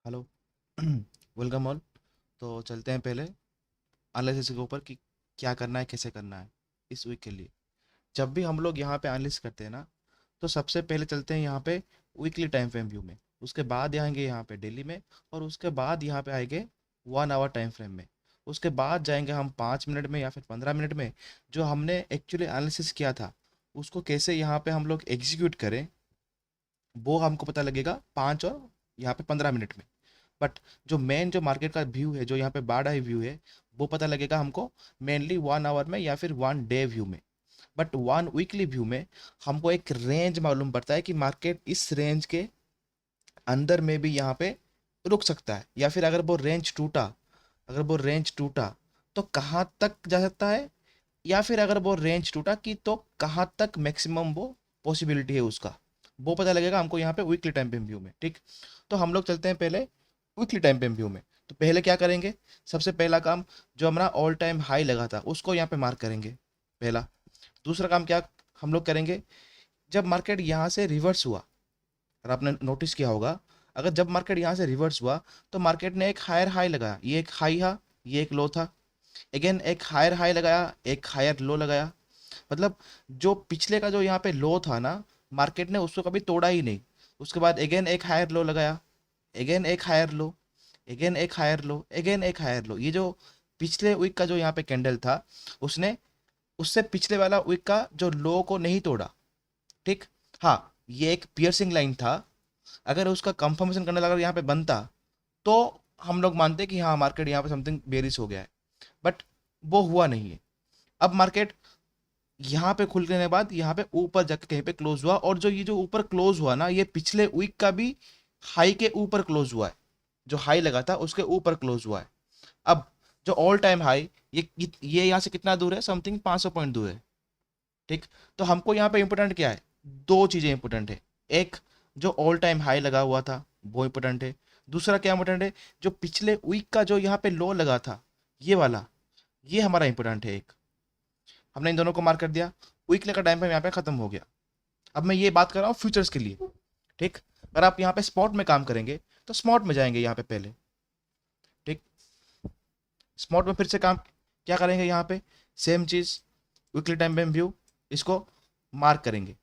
Hello. Welcome all. तो चलते हैं पहले एनालिसिस के ऊपर कि क्या करना है, कैसे करना है इस वीक के लिए। जब भी हम लोग यहाँ पे एनालिसिस करते हैं ना, तो सबसे पहले चलते हैं यहाँ पे वीकली टाइम फ्रेम व्यू में। उसके बाद आएंगे यहाँ पे डेली में, और उसके बाद यहाँ पे आएंगे 1 आवर टाइम फ्रेम में। उसके बाद जाएंगे हम 5 मिनट में या फिर 15 मिनट में। जो हमने एक्चुअली एनालिसिस किया था उसको कैसे यहाँ पे हम लोग एग्जीक्यूट करें, वो हमको पता लगेगा 5 और यहाँ पे 15 मिनट में। बट जो मेन जो मार्केट का व्यू है, जो यहाँ पे बारह आई व्यू है, वो पता लगेगा हमको मेनली 1 आवर में या फिर 1 डे व्यू में। बट 1 वीकली व्यू में हमको एक रेंज मालूम पड़ता है कि मार्केट इस रेंज के अंदर में भी यहाँ पे रुक सकता है, या फिर अगर वो रेंज टूटा तो कहाँ तक जा सकता है, या फिर अगर वो रेंज टूटा कि तो कहाँ तक मैक्सिमम वो पॉसिबिलिटी है उसका। वो पता लगेगा हमको यहाँ पे वीकली टाइम फ्रेम व्यू में। ठीक, तो हम लोग चलते हैं पहले वीकली टाइम फ्रेम व्यू में। तो पहले क्या करेंगे, सबसे पहला काम, जो हमारा ऑल टाइम हाई लगा था उसको यहाँ पे मार्क करेंगे, पहला। दूसरा काम क्या हम लोग करेंगे, जब मार्केट यहाँ से रिवर्स हुआ, और आपने नोटिस किया होगा, अगर जब मार्केट यहाँ से रिवर्स हुआ तो मार्केट ने एक हायर हाई लगाया, ये एक हाई था, ये एक लो था। अगेन एक हायर हाई लगाया, एक हायर लो लगाया। मतलब जो पिछले का जो यहाँ पे लो था ना, मार्केट ने उसको कभी तोड़ा ही नहीं। उसके बाद अगेन एक हायर लो लगाया, अगेन एक हायर लो, अगेन एक हायर लो, अगेन एक हायर लो। ये जो पिछले वीक का जो यहाँ पे कैंडल था, उसने उससे पिछले वाला वीक का जो लो को नहीं तोड़ा। ठीक, हाँ, ये एक पियर्सिंग लाइन था। अगर उसका कंफर्मेशन करने लगा यहाँ पे बनता, तो हम लोग मानते कि हाँ मार्केट यहाँ पे समथिंग बेरिश हो गया है। बट वो हुआ नहीं है। अब मार्केट यहाँ पे खुलने के बाद यहाँ पे ऊपर जाके कहीं पे क्लोज हुआ, और जो ये जो ऊपर क्लोज हुआ ना, ये पिछले वीक का भी हाई के ऊपर क्लोज हुआ है। जो हाई लगा था उसके ऊपर क्लोज हुआ है। अब जो ऑल टाइम हाई, ये यहाँ से कितना दूर है, समथिंग 500 पॉइंट दूर है। ठीक, तो हमको यहाँ पे इंपोर्टेंट क्या है, दो चीजें इंपोर्टेंट है। एक, जो ऑल टाइम हाई लगा हुआ था वो इंपोर्टेंट है। दूसरा क्या इंपोर्टेंट है, जो पिछले वीक का जो यहाँ पे लो लगा था, ये वाला, ये हमारा इंपोर्टेंट है। एक, हमने इन दोनों को मार्क कर दिया। वीकली का टाइम फ्रेम यहाँ पे खत्म हो गया। अब मैं ये बात कर रहा हूँ फ्यूचर्स के लिए। ठीक, अगर आप यहाँ पे स्पॉट में काम करेंगे तो स्पॉट में जाएंगे यहाँ पे पहले। ठीक, स्पॉट में फिर से काम क्या करेंगे, यहाँ पे सेम चीज, वीकली टाइम फ्रेम व्यू, इसको मार्क करेंगे।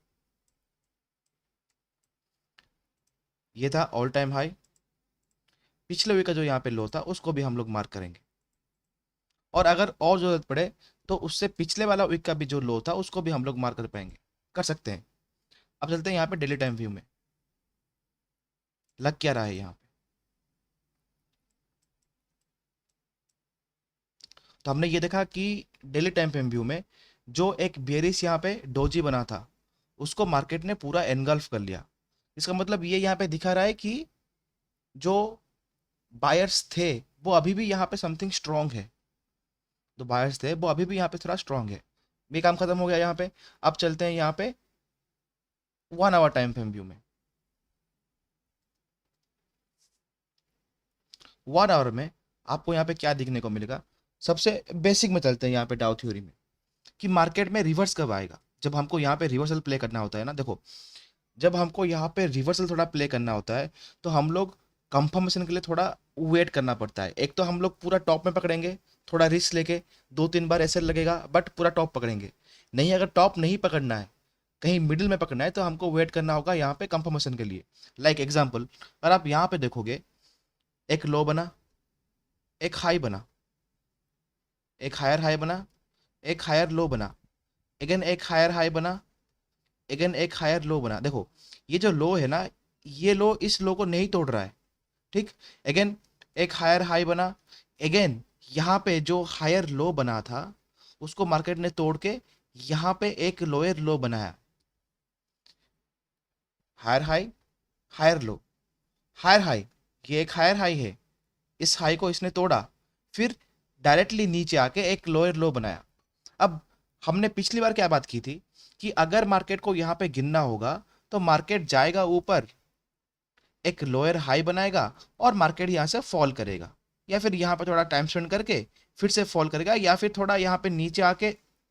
ये था ऑल टाइम हाई, पिछले वीक का जो यहाँ पे लो था उसको भी हम लोग मार्क करेंगे। और अगर और जरूरत पड़े तो उससे पिछले वाला वीक का भी जो लो था उसको भी हम लोग मार्क कर पाएंगे, कर सकते हैं। अब चलते हैं यहाँ पे डेली टाइम व्यू में, लग क्या रहा है यहाँ पे। तो हमने ये देखा कि डेली टाइम फ्रेम व्यू में जो एक बेरिश यहाँ पे डोजी बना था, उसको मार्केट ने पूरा एनगल्फ कर लिया। इसका मतलब ये यहाँ पे दिखा रहा है कि जो बायर्स थे वो अभी भी यहाँ पे समथिंग स्ट्रांग है। जो बायर्स थे वो अभी भी यहाँ पे थोड़ा स्ट्रांग है। ये काम खत्म हो गया यहाँ पे। अब चलते हैं यहाँ पे 1 आवर टाइम फ्रेम व्यू में। 1 आवर में आपको यहाँ पे क्या दिखने को मिलेगा, सबसे बेसिक में चलते हैं यहाँ पे डाउ थ्योरी में, कि मार्केट में रिवर्स कब आएगा। जब हमको यहाँ पे रिवर्सल प्ले करना होता है ना, देखो, जब हमको यहाँ पे रिवर्सल थोड़ा प्ले करना होता है तो हम लोग कंफर्मेशन के लिए थोड़ा वेट करना पड़ता है। एक तो हम लोग पूरा टॉप में पकड़ेंगे, थोड़ा रिस्क लेके, 2-3 बार ऐसे लगेगा, बट पूरा टॉप पकड़ेंगे। नहीं, अगर टॉप नहीं पकड़ना है, कहीं मिडिल में पकड़ना है, तो हमको वेट करना होगा यहाँ पे कंफर्मेशन के लिए। लाइक एग्जाम्पल, अगर आप यहाँ पे देखोगे, एक लो बना, एक हाई बना, एक हायर हाई बना, एक हायर लो बना, अगेन एक हायर हाई बना, अगेन एक हायर लो बना। देखो, ये जो लो है ना, ये लो इस लो को नहीं तोड़ रहा है। ठीक, अगेन एक हायर हाई बना, अगेन यहाँ पे जो हायर लो बना था उसको मार्केट ने तोड़ के यहाँ पे एक लोअर लो बनाया। Higher high, higher low, higher high, ये एक हायर हाई है, इस हाई को इसने तोड़ा, फिर डायरेक्टली नीचे आके एक लोअर लो बनाया। अब हमने पिछली बार क्या बात की थी, कि अगर मार्केट को यहाँ पे गिनना होगा तो मार्केट जाएगा ऊपर, एक लोअर हाई बनाएगा, और मार्केट यहाँ से फॉल करेगा, या फिर यहाँ पे थोड़ा टाइम स्पेंड करके फिर से फॉल करेगा, या फिर थोड़ा यहाँ पे नीचे आके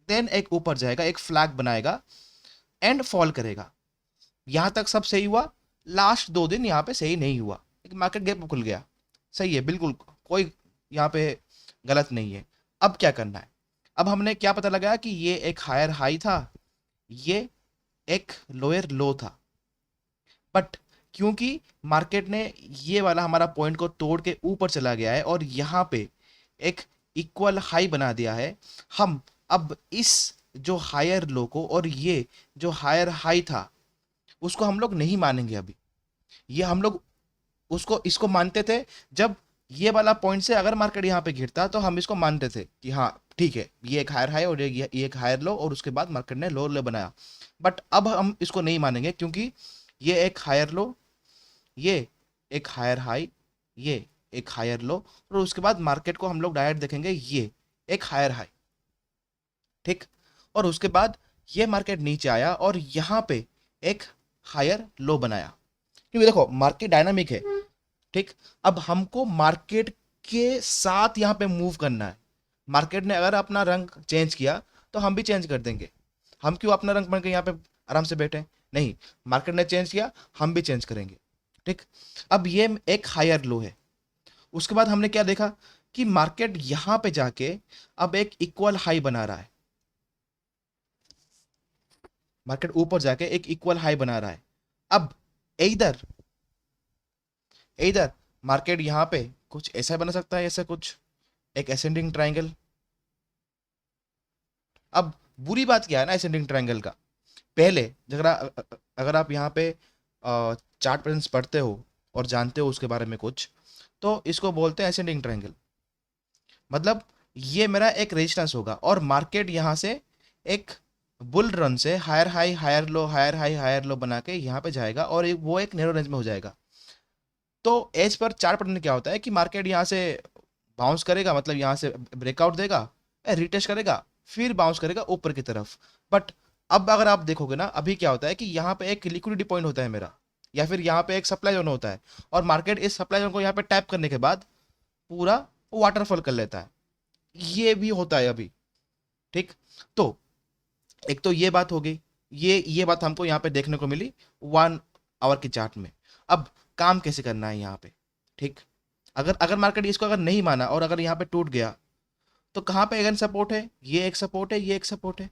देन एक ऊपर जाएगा, एक फ्लैग बनाएगा एंड फॉल करेगा। यहाँ तक सब सही हुआ। लास्ट 2 दिन यहाँ पे सही नहीं हुआ, मार्केट गैप खुल गया, सही है, बिल्कुल कोई यहाँ पे गलत नहीं है। अब क्या करना है, अब हमने क्या पता लगाया कि ये एक हायर हाई था, ये एक लोअर लो था, बट क्योंकि मार्केट ने ये वाला हमारा पॉइंट को तोड़ के ऊपर चला गया है और यहाँ पे एक इक्वल हाई बना दिया है, हम अब इस जो हायर लो को और ये जो हायर हाई था उसको हम लोग नहीं मानेंगे अभी। ये हम लोग उसको इसको मानते थे जब ये वाला पॉइंट से अगर मार्केट यहाँ पे गिरता तो हम इसको मानते थे कि हाँ ठीक है, ये एक हायर हाई और ये एक हायर लो, और उसके बाद मार्केट ने लोअर लो बनाया। बट अब हम इसको नहीं मानेंगे क्योंकि ये एक हायर लो, ये एक हायर हाई, ये एक हायर लो, और उसके बाद मार्केट को हम लोग डायरेक्ट देखेंगे ये एक हायर हाई, ठीक। और उसके बाद ये मार्केट नीचे आया और यहाँ पे एक हायर लो बनाया, क्योंकि देखो मार्केट डायनामिक है, ठीक। अब हमको मार्केट के साथ यहाँ पे मूव करना है। मार्केट ने अगर अपना रंग चेंज किया तो हम भी चेंज कर देंगे। हम क्यों अपना रंग बन के यहाँ पे आराम से बैठे, नहीं, मार्केट ने चेंज किया हम भी चेंज करेंगे, ठीक। अब ये एक हायर लो है। उसके बाद हमने क्या देखा कि मार्केट यहाँ पे जाके अब एक इक्वल हाई बना रहा है, मार्केट ऊपर जाके एक इक्वल हाई बना रहा है। अब इधर इधर मार्केट यहाँ पे कुछ ऐसा बना सकता है, ऐसा कुछ एक एसेंडिंग ट्रायंगल। अब बुरी बात क्या है ना एसेंडिंग ट्रायंगल का, पहले अगर आप यहाँ पे चार्ट पैटर्न्स पढ़ते हो और जानते हो उसके बारे में कुछ, तो इसको बोलते हैं एसेंडिंग ट्रायंगल। मतलब ये मेरा एक रेजिस्टेंस होगा और मार्केट यहाँ से एक बुल रन से higher high higher low higher high higher low बना के यहाँ पे जाएगा और वो एक नैरो रेंज में हो जाएगा। तो एज पर चार्ट पैटर्न क्या होता है कि मार्केट यहाँ से बाउंस करेगा, मतलब यहाँ से ब्रेकआउट देगा, रिटेस्ट करेगा, फिर बाउंस करेगा ऊपर की तरफ। बट अब अगर आप देखोगे ना, अभी क्या होता है कि यहाँ पे एक लिक्विडिटी पॉइंट होता है मेरा, या फिर यहाँ पे एक सप्लाई जोन होता है, और मार्केट इस सप्लाई जोन को यहाँ पे टैप करने के बाद पूरा वाटरफॉल कर लेता है। ये भी होता है अभी, ठीक। तो एक तो ये बात हो गई, ये बात हमको यहाँ पे देखने को मिली 1 आवर की चार्ट में। अब काम कैसे करना है यहाँ पे, ठीक। अगर अगर मार्केट इसको अगर नहीं माना और अगर यहाँ पे टूट गया तो कहाँ पे अगेन सपोर्ट है, ये एक सपोर्ट है, ये एक सपोर्ट है,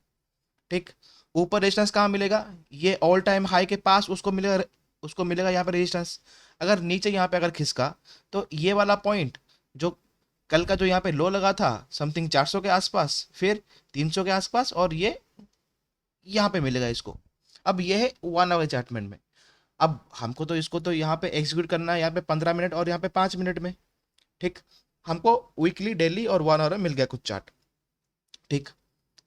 ठीक। ऊपर रेजिस्टेंस कहाँ मिलेगा, ये ऑल टाइम हाई के पास उसको मिलेगा यहाँ पे रेजिस्टेंस। अगर नीचे यहाँ पे अगर खिसका तो ये वाला पॉइंट जो कल का जो यहाँ पे लो लगा था समथिंग 400 के आसपास, फिर 300 के आसपास, और ये यहाँ पे मिलेगा इसको। अब ये है 1 आवर चार्टमेंट में। अब हमको तो इसको तो यहाँ पे एग्जीक्यूट करना है यहाँ पे 15 मिनट और यहाँ पे 5 मिनट में, ठीक। हमको वीकली डेली और 1 आवर में मिल गया कुछ चार्ट, ठीक।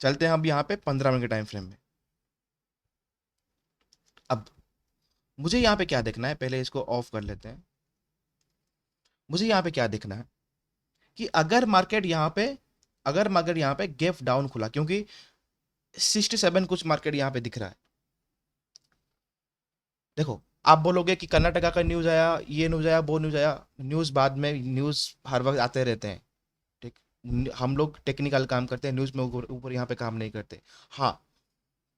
चलते हैं हम यहाँ पे 15 मिनट के टाइम फ्रेम में। अब मुझे यहाँ पे क्या देखना है, पहले इसको ऑफ कर लेते हैं। मुझे यहाँ पे क्या देखना है कि अगर मार्केट यहाँ पे गैप डाउन खुला, क्योंकि 67 कुछ मार्केट यहाँ पे दिख रहा है। देखो आप बोलोगे कि कर्नाटका का न्यूज़ आया, ये न्यूज़ आया, वो न्यूज़ आया, न्यूज़ बाद में, न्यूज़ हर वक्त आते रहते हैं, ठीक। हम लोग टेक्निकल काम करते हैं, न्यूज़ में ऊपर ऊपर यहाँ पे काम नहीं करते। हाँ,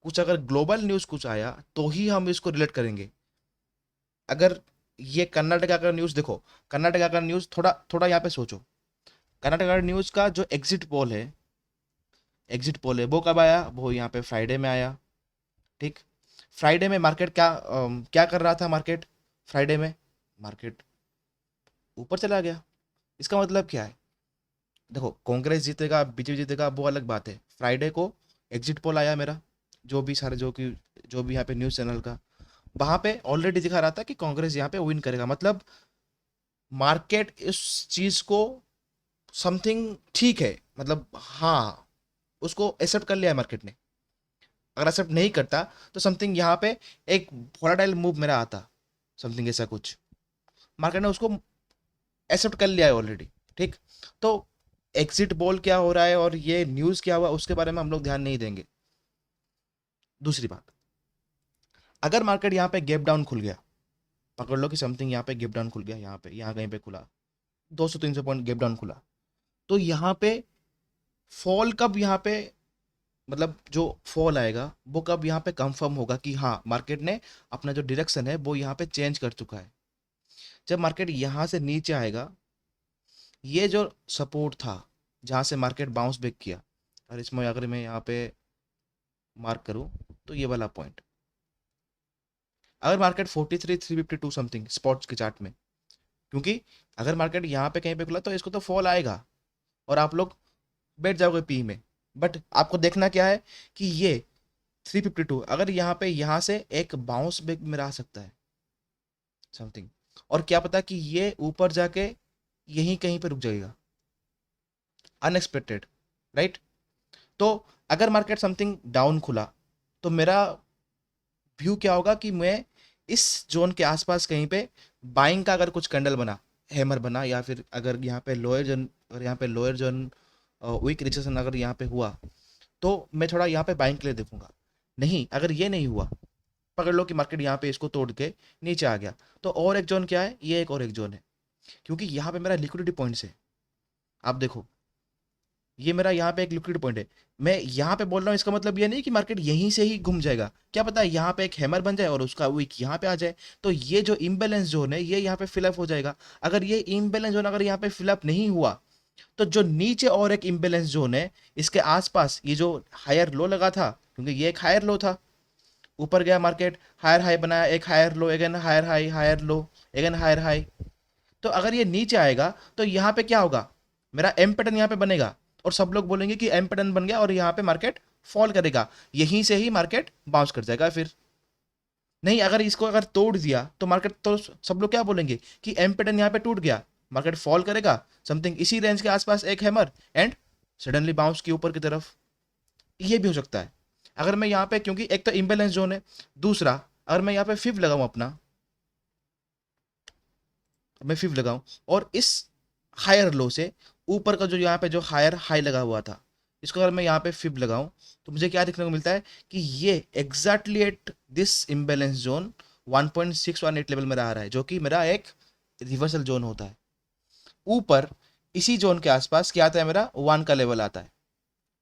कुछ अगर ग्लोबल न्यूज़ कुछ आया तो ही हम इसको रिलेट करेंगे। अगर ये कर्नाटका का न्यूज़ देखो, कर्नाटका का न्यूज़ थोड़ा थोड़ा यहाँ पे सोचो। कर्नाटका न्यूज़ का जो एग्जिट पोल है वो कब आया, वो यहाँ पे फ्राइडे में आया, ठीक। फ्राइडे में मार्केट क्या कर रहा था, फ्राइडे में मार्केट ऊपर चला गया। इसका मतलब क्या है, देखो कांग्रेस जीतेगा बीजेपी जीतेगा वो अलग बात है। फ्राइडे को एग्जिट पोल आया मेरा, जो भी यहाँ पे न्यूज़ चैनल का, वहाँ पे ऑलरेडी दिखा रहा था कि कांग्रेस यहाँ पे विन करेगा। मतलब मार्केट इस चीज़ को समथिंग ठीक है, मतलब हाँ, उसको एक्सेप्ट कर लिया है मार्केट ने। अगर एक्सेप्ट नहीं करता तो समथिंग यहाँ पे एक वोलाटाइल मूव मेरा आता, समथिंग ऐसा कुछ। मार्केट ने उसको एक्सेप्ट कर लिया है ऑलरेडी, ठीक। तो एग्जिट पोल क्या हो रहा है और ये न्यूज़ क्या हुआ उसके बारे में हम लोग ध्यान नहीं देंगे। दूसरी बात, अगर मार्केट यहाँ पे गैप डाउन खुल गया, पकड़ लो कि समथिंग यहाँ पे गैप डाउन खुल गया, यहाँ कहीं पे खुला, 200-300 पॉइंट गैप डाउन खुला, तो यहाँ पे फॉल कब, यहाँ पे मतलब जो फॉल आएगा वो कब यहाँ पे कंफर्म होगा कि हाँ मार्केट ने अपना जो डायरेक्शन है वो यहाँ पे चेंज कर चुका है। जब मार्केट यहाँ से नीचे आएगा, ये जो सपोर्ट था जहाँ से मार्केट बाउंस बैक किया, और इसमें अगर मैं यहाँ पे मार्क करूँ तो ये वाला पॉइंट, अगर मार्केट 43,352 समथिंग स्पॉट्स के चार्ट में, क्योंकि अगर मार्केट यहाँ पे कहीं पे खुला तो इसको तो फॉल आएगा और आप लोग बैठ जाओगे पी में। बट आपको देखना क्या है कि ये 352 अगर यहाँ पे यहाँ से एक बाउंस बैक में रह सकता है समथिंग, और क्या पता कि ये ऊपर जाके यहीं कहीं पे रुक जाएगा, अनएक्सपेक्टेड, राइट। तो अगर मार्केट समथिंग डाउन खुला तो मेरा व्यू क्या होगा कि मैं इस जोन के आसपास कहीं पे बाइंग का अगर कुछ कैंडल बना, हैमर बना, या फिर अगर यहाँ पे लोअर जोन, और यहाँ पे लोअर जोन वीक रिजेक्शन अगर यहाँ पे हुआ तो मैं थोड़ा यहाँ पे बाइंग के लिए देखूंगा। नहीं, अगर ये नहीं हुआ, पकड़ लो कि मार्केट यहाँ पे इसको तोड़ के नीचे आ गया, तो और एक जोन क्या है, ये एक और एक जोन है, क्योंकि यहाँ पे मेरा लिक्विडिटी पॉइंट्स है। आप देखो, ये मेरा यहाँ पे एक लिक्विड पॉइंट है। मैं यहाँ पे बोल रहा हूँ, इसका मतलब ये नहीं कि मार्केट यहीं से ही घूम जाएगा, क्या पता है यहाँ पे एक हैमर बन जाए और उसका वीक यहाँ पे आ जाए, तो ये जो इम्बेलेंस जोन है ये यहाँ पे फिलअप हो जाएगा। अगर ये इम्बेलेंस जोन अगर यहाँ पे फिलअप नहीं हुआ तो जो नीचे और एक इम्बेलेंस जोन है इसके आसपास ये जो हायर लो लगा था, क्योंकि ये एक हायर लो था, ऊपर गया मार्केट, हायर हाई बनाया, एक higher low, again higher high, higher low, again higher high, तो अगर ये नीचे आएगा तो यहाँ पे क्या होगा, मेरा एम पैटर्न यहाँ पे बनेगा और सब लोग बोलेंगे कि एम पैटर्न बन गया और यहाँ पे मार्केट फॉल करेगा, यहीं से ही मार्केट बाउंस कर जाएगा। फिर नहीं, अगर इसको अगर तोड़ दिया तो मार्केट, तो सब लोग क्या बोलेंगे कि एम पैटर्न यहाँ पे टूट गया, मार्केट फॉल करेगा समथिंग इसी रेंज के आसपास, एक हैमर एंड सडनली बाउंस की ऊपर की तरफ। ये भी हो सकता है अगर मैं यहाँ पे, क्योंकि एक तो इम्बेलेंस जोन है, दूसरा अगर मैं यहाँ पे फिफ लगाऊं अपना, मैं फिफ लगाऊं और इस हायर लो से ऊपर का जो यहाँ पे जो हायर हाई लगा हुआ था, इसको अगर मैं यहाँ पे फिब लगाऊं तो मुझे क्या देखने को मिलता है कि ये exactly at this imbalance zone 1.618 level में रह रहा है, जो कि मेरा एक रिवर्सल जोन होता है। ऊपर इसी जोन के आसपास क्या आता है, मेरा 1 का लेवल आता है,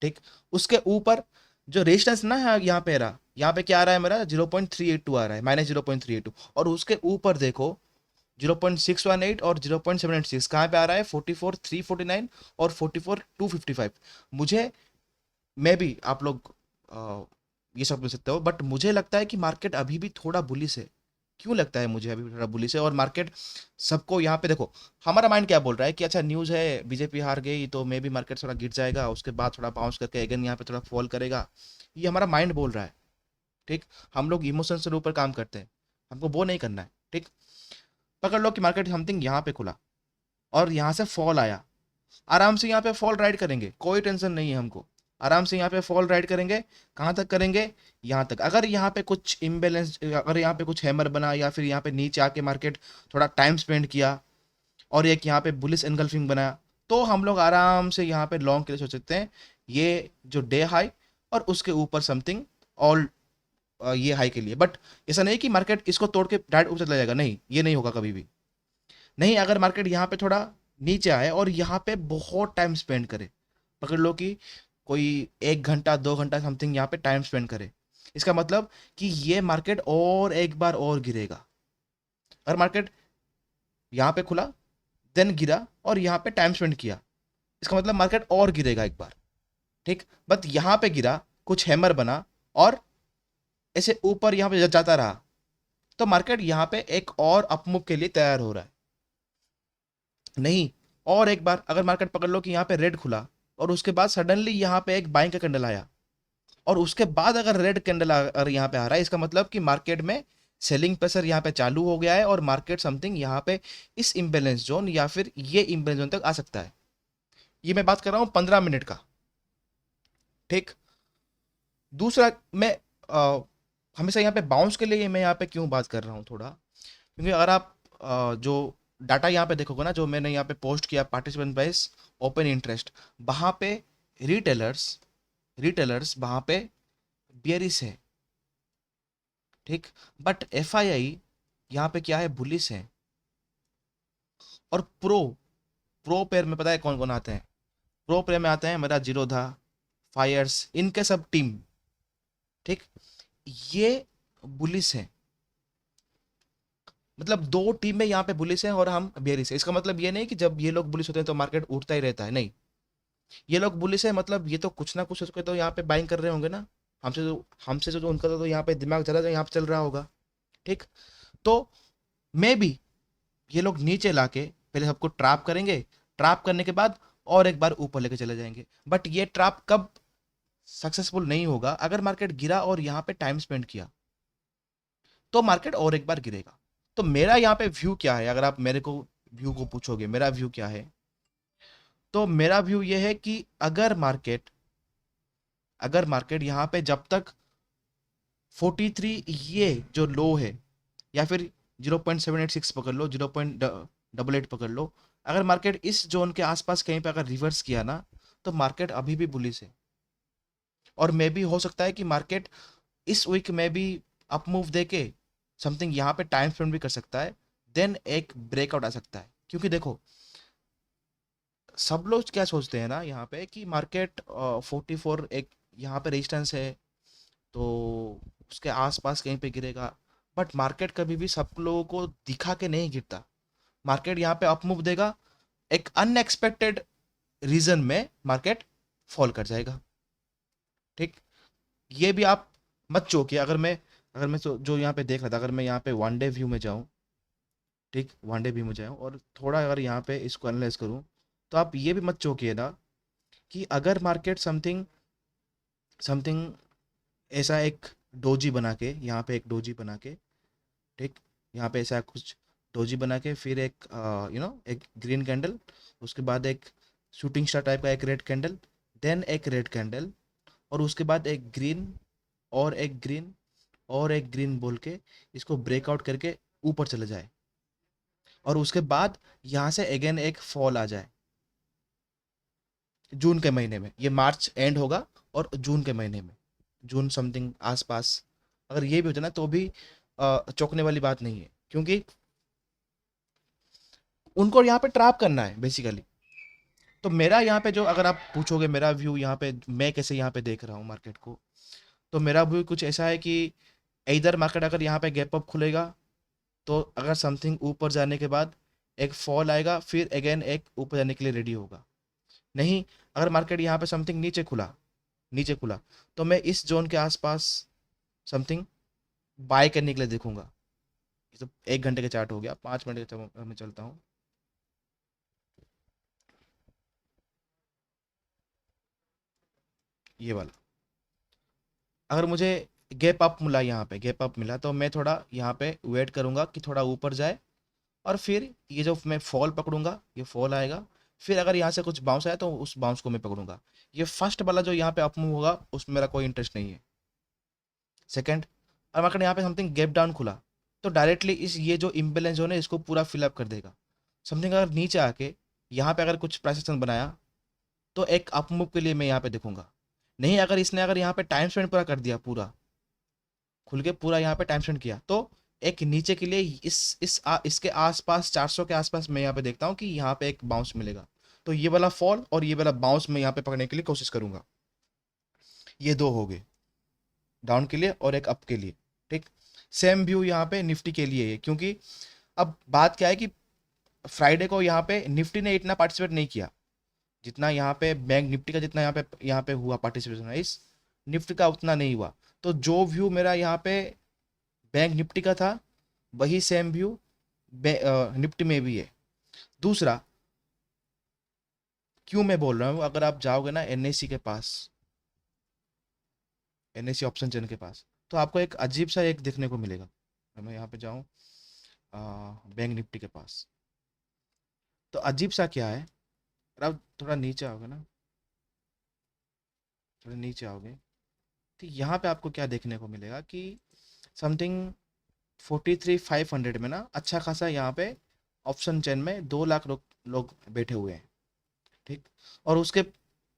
ठीक। उसके ऊपर जो रेजिस्टेंस ना है यहाँ पे रहा, यहाँ पे क्या आ रहा है मेरा 0.382 आ रहा है, -0.382, और उसके ऊपर देखो 0.618 और 0.786 कहाँ पे आ रहा है, 44,349 और 44,255। मुझे, मैं भी, आप लोग ये सब बोल सकते हो, बट मुझे लगता है कि मार्केट अभी भी थोड़ा बुलिश है। क्यों लगता है मुझे अभी भी थोड़ा बुलिश है, और मार्केट सबको यहाँ पे देखो, हमारा माइंड क्या बोल रहा है कि अच्छा न्यूज़ है बीजेपी हार गई तो मे भी मार्केट थोड़ा गिर जाएगा, उसके बाद थोड़ा बाउंस करके अगेन यहाँ पे थोड़ा फॉल करेगा, ये हमारा माइंड बोल रहा है, ठीक। हम लोग इमोशन से ऊपर काम करते हैं, हमको वो नहीं करना है, ठीक। पकड़ लो कि मार्केट समथिंग यहाँ पे खुला और यहाँ से फॉल आया, आराम से यहाँ पे फॉल राइड करेंगे, कोई टेंशन नहीं है हमको, आराम से यहाँ पे फॉल राइड करेंगे। कहाँ तक करेंगे, यहाँ तक। अगर यहाँ पे कुछ इम्बेलेंस, अगर यहाँ पे कुछ हैमर बना या फिर यहाँ पे नीचे आके मार्केट थोड़ा टाइम स्पेंड किया और एक यहाँ पे बुलिस एनगल्फिंग बनाया, तो हम लोग आराम से यहाँ पे लॉन्ग के लिए सोच सकते हैं, ये जो डे हाई और उसके ऊपर समथिंग ऑल ये हाई के लिए। बट ऐसा नहीं कि मार्केट इसको तोड़ के डायरेक्ट ऊपर चला जाएगा, नहीं, ये नहीं होगा कभी भी नहीं। अगर मार्केट यहाँ पे थोड़ा नीचे आए और यहाँ पे बहुत टाइम स्पेंड करे, पकड़ लो कि कोई 1 घंटा 2 घंटा समथिंग यहाँ पे टाइम स्पेंड करे, इसका मतलब कि ये मार्केट और एक बार और गिरेगा। अगर मार्केट यहाँ पे खुला, देन गिरा और यहाँ पे टाइम स्पेंड किया, इसका मतलब मार्केट और गिरेगा एक बार, ठीक। बट यहाँ पे गिरा, कुछ हैमर बना और ऐसे ऊपर यहाँ पे जाता रहा, तो मार्केट यहाँ पे एक और अपमूव के लिए तैयार हो रहा है। नहीं, और एक बार अगर मार्केट पकड़ लो कि यहाँ पे रेड खुला और उसके बाद सडनली यहाँ पे एक बाइंग का कैंडल आया और उसके बाद अगर रेड कैंडल अगर यहाँ पे आ रहा है, इसका मतलब कि मार्केट में सेलिंग प्रेशर यहाँ पे चालू हो गया है और मार्केट समथिंग यहाँ पे इस इम्बेलेंस जोन या फिर ये इम्बेलेंस जोन तक आ सकता है। ये मैं बात कर रहा हूँ 15 मिनट का, ठीक। दूसरा, मैं हमेशा यहाँ पे बाउंस के लिए मैं यहाँ पे क्यों बात कर रहा हूँ थोड़ा, क्योंकि अगर आप जो डाटा यहाँ पे देखोगे ना, जो मैंने यहाँ पे पोस्ट किया पार्टिसिपेंट प्राइस ओपन इंटरेस्ट, वहाँ पे रिटेलर्स रिटेलर्स वहाँ पे बियरिश है, ठीक। बट एफ आई आई यहाँ पे क्या है, बुलिस है। और प्रो पेयर में पता है कौन कौन आते हैं, प्रो पेयर में आते हैं मेरा जीरोधा, फायर्स, इनके सब टीम, ठीक। ये बुलिस है। मतलब दो टीमें यहाँ पे बुलिश हैं और हम बेरिश है। इसका मतलब ये नहीं कि जब ये लोग बुलिश होते हैं तो मार्केट उठता ही रहता है, नहीं। ये लोग बुलिश है मतलब ये तो कुछ ना कुछ उसके तो यहाँ पे बाइंग कर रहे होंगे ना। हमसे जो उनका तो यहाँ पे दिमाग चला यहाँ पे चल रहा होगा। ठीक। तो मे बी ये लोग नीचे लाके पहले सबको ट्रैप करेंगे, ट्रैप करने के बाद और एक बार ऊपर लेके चले जाएंगे। बट ये ट्रैप कब सक्सेसफुल नहीं होगा, अगर मार्केट गिरा और यहाँ पे टाइम स्पेंड किया तो मार्केट और एक बार गिरेगा। तो मेरा यहाँ पे व्यू क्या है, अगर आप मेरे को व्यू को पूछोगे मेरा व्यू क्या है, तो मेरा व्यू ये है कि अगर मार्केट यहाँ पे जब तक 43 ये जो लो है, या फिर 0.786 पकड़ लो, 0.88 पकड़ लो, अगर मार्केट इस जोन के आसपास कहीं पे अगर रिवर्स किया ना, तो मार्केट अभी भी बुलिश है। और मे भी हो सकता है कि मार्केट इस वीक में भी अप मूव देके समथिंग यहाँ पे टाइम स्पेंड भी कर सकता है, देन एक ब्रेकआउट आ सकता है। क्योंकि देखो, सब लोग क्या सोचते हैं ना यहाँ पे कि मार्केट 44 एक यहाँ पे रेजिस्टेंस है, तो उसके आसपास कहीं पे गिरेगा। बट मार्केट कभी भी सब लोगों को दिखा के नहीं गिरता। मार्केट यहाँ पे अप मूव देगा, एक अनएक्सपेक्टेड रीजन में मार्केट फॉल कर जाएगा। ठीक। ये भी आप मत चौंकिए। अगर मैं जो यहाँ पे देख रहा था, अगर मैं यहाँ पे वन डे व्यू में जाऊँ, ठीक, वन डे व्यू में जाऊँ और थोड़ा अगर यहाँ पे इसको एनालाइज करूँ, तो आप ये भी मत चौंकिए ना कि अगर मार्केट समथिंग समथिंग ऐसा एक डोजी बना के, यहाँ पे एक डोजी बना के, ठीक, यहाँ पे ऐसा कुछ डोजी बना के, फिर एक एक ग्रीन कैंडल, उसके बाद एक शूटिंग स्टार टाइप का एक रेड कैंडल, देन एक रेड कैंडल, और उसके बाद एक ग्रीन और एक ग्रीन और एक ग्रीन बोल के इसको ब्रेकआउट करके ऊपर चले जाए, और उसके बाद यहाँ से अगेन एक फॉल आ जाए जून के महीने में। ये मार्च एंड होगा और जून के महीने में, जून समथिंग आसपास अगर ये भी हो जाए ना, तो भी चौंकने वाली बात नहीं है, क्योंकि उनको यहाँ पे ट्रैप करना है बेसिकली। तो मेरा यहाँ पे जो, अगर आप पूछोगे मेरा व्यू यहाँ पे मैं कैसे यहाँ पे देख रहा हूँ मार्केट को, तो मेरा व्यू कुछ ऐसा है कि इधर मार्केट अगर यहाँ पे गैप अप खुलेगा, तो अगर समथिंग ऊपर जाने के बाद एक फॉल आएगा, फिर अगेन एक ऊपर जाने के लिए रेडी होगा। नहीं, अगर मार्केट यहाँ पे समथिंग नीचे खुला तो मैं इस जोन के आसपास समथिंग बाय करने के लिए देखूंगा। ये तो 1 घंटे का चार्ट हो गया, 5 मिनट का मैं चलता हूँ। ये वाला, अगर मुझे गैप अप मिला तो मैं थोड़ा यहाँ पे वेट करूंगा कि थोड़ा ऊपर जाए, और फिर ये जो मैं फॉल पकड़ूंगा, ये फॉल आएगा, फिर अगर यहाँ से कुछ बाउंस आया तो उस बाउंस को मैं पकड़ूंगा। ये फर्स्ट वाला जो यहाँ पे अप मूव होगा उसमें मेरा कोई इंटरेस्ट नहीं है। सेकंड, और मार्केट यहाँ पे समथिंग गैप डाउन खुला, तो डायरेक्टली इस ये जो इम्बेलेंस जोन है इसको पूरा फिलअप कर देगा। समथिंग अगर नीचे आके यहाँ पे अगर कुछ प्राइस एक्शन बनाया, तो एक अप मूव के लिए मैं यहाँ पे देखूंगा। नहीं, अगर यहाँ पे टाइम स्पेंड पूरा कर दिया, पूरा खुल के पूरा यहाँ पे टाइम स्पेंड किया, तो एक नीचे के लिए इसके आसपास 400 के आसपास मैं यहाँ पे देखता हूँ कि यहाँ पे एक बाउंस मिलेगा। तो ये वाला फॉल और ये वाला बाउंस मैं यहाँ पे पकड़ने के लिए कोशिश करूंगा। ये दो हो गए, डाउन के लिए और एक अप के लिए। ठीक। सेम व्यू यहाँ पे निफ्टी के लिए है, क्योंकि अब बात क्या है कि फ्राइडे को यहाँ पे निफ्टी ने इतना पार्टिसिपेट नहीं किया जितना यहाँ पे बैंक निफ्टी का, जितना यहाँ पे हुआ पार्टिसिपेशन है, इस निफ्टी का उतना नहीं हुआ। तो जो व्यू मेरा यहाँ पे बैंक निफ्टी का था, वही सेम व्यू निफ्टी में भी है। दूसरा, क्यों मैं बोल रहा हूँ, अगर आप जाओगे ना एनएससी के पास, एनएससी ऑप्शन चेन के पास, तो आपको एक अजीब सा एक देखने को मिलेगा। अगर मैं यहाँ पे जाऊँ बैंक निफ्टी के पास, तो अजीब सा क्या है, अगर आप थोड़ा नीचे आओगे ना, थोड़ा नीचे आओगे, तो यहाँ पे आपको क्या देखने को मिलेगा कि समथिंग 43,500 में ना अच्छा खासा यहाँ पे ऑप्शन चेन में 2 लाख लोग बैठे हुए हैं। ठीक। और उसके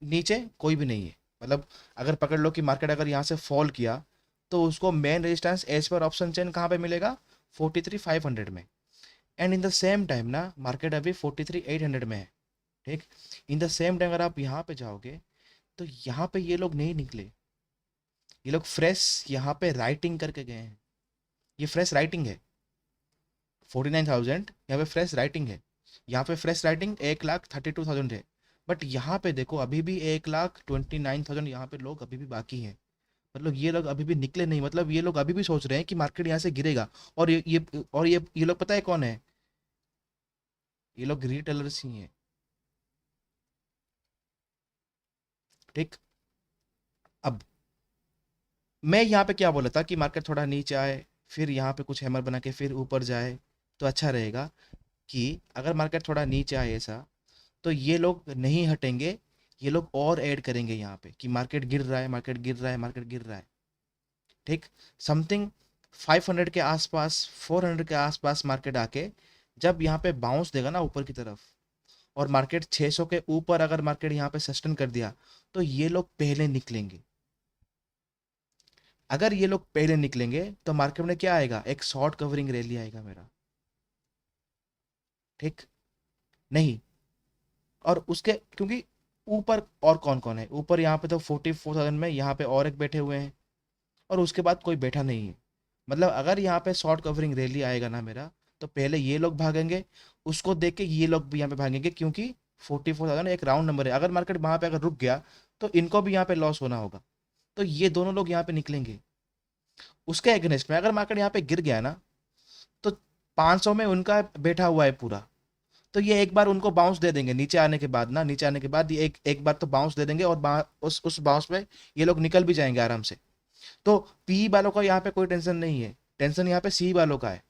नीचे कोई भी नहीं है। मतलब अगर पकड़ लो कि मार्केट अगर यहाँ से फॉल किया, तो उसको मेन रेजिस्टेंस एज पर ऑप्शन चेन कहाँ पे मिलेगा, 43,500 में। And in the same time ना मार्केट अभी 43,800 में है। ठीक। इन द सेम टाइम अगर आप यहाँ पे जाओगे, तो यहाँ पे ये लोग नहीं निकले, ये लोग फ्रेश यहाँ पे राइटिंग करके गए हैं। ये फ्रेश राइटिंग है। 49,000 यहाँ पे फ्रेश राइटिंग है, यहाँ पे फ्रेश राइटिंग 1,32,000 है, बट यहाँ पे देखो अभी भी 1,29,000 यहाँ पे लोग अभी भी बाकी हैं। मतलब ये लोग अभी भी निकले नहीं, मतलब ये लोग अभी भी सोच रहे हैं कि मार्केट यहाँ से गिरेगा। और ये लोग पता है कौन है? ये लोग रिटेलर्स ही हैं। ठीक। अब मैं यहाँ पे क्या बोला था कि मार्केट थोड़ा नीचे आए, फिर यहाँ पे कुछ हैमर बना के फिर ऊपर जाए तो अच्छा रहेगा। कि अगर मार्केट थोड़ा नीचे आए ऐसा, तो ये लोग नहीं हटेंगे, ये लोग और ऐड करेंगे यहाँ पे कि मार्केट गिर रहा है, मार्केट गिर रहा है, मार्केट गिर रहा है। ठीक। समथिंग 500 के आसपास, 400 के आसपास मार्केट आके जब यहाँ पे बाउंस देगा ना ऊपर की तरफ, और मार्केट 600 के ऊपर अगर मार्केट यहाँ पे सस्टेन कर दिया, तो ये लोग पहले निकलेंगे। अगर ये लोग पहले निकलेंगे तो मार्केट में क्या आएगा? एक शॉर्ट कवरिंग रैली आएगा मेरा। ठीक। नहीं। और उसके क्योंकि ऊपर और कौन कौन है ऊपर, यहाँ पे तो 44,000 में यहाँ पे और एक बैठे हुए हैं, और उसके बाद कोई बैठा नहीं है। मतलब अगर यहाँ पे शॉर्ट कवरिंग रैली आएगा ना मेरा, तो पहले ये लोग भागेंगे, उसको देख के ये लोग भी यहाँ पे भागेंगे, क्योंकि 44,000 एक राउंड नंबर है। अगर मार्केट वहाँ पे अगर रुक गया तो इनको भी यहाँ पे लॉस होना होगा, तो ये दोनों लोग यहाँ पे निकलेंगे। उसके अगेंस्ट में अगर मार्केट यहाँ पे गिर गया ना, तो 500 में उनका बैठा हुआ है पूरा, तो ये एक बार उनको बाउंस दे देंगे नीचे आने के बाद ना, नीचे आने के बाद ये एक एक बार तो बाउंस दे देंगे, और उस बाउंस पे ये लोग निकल भी जाएंगे आराम से। तो पी वालों का यहाँ पे कोई टेंशन नहीं है, टेंशन यहाँ पे सी वालों का है।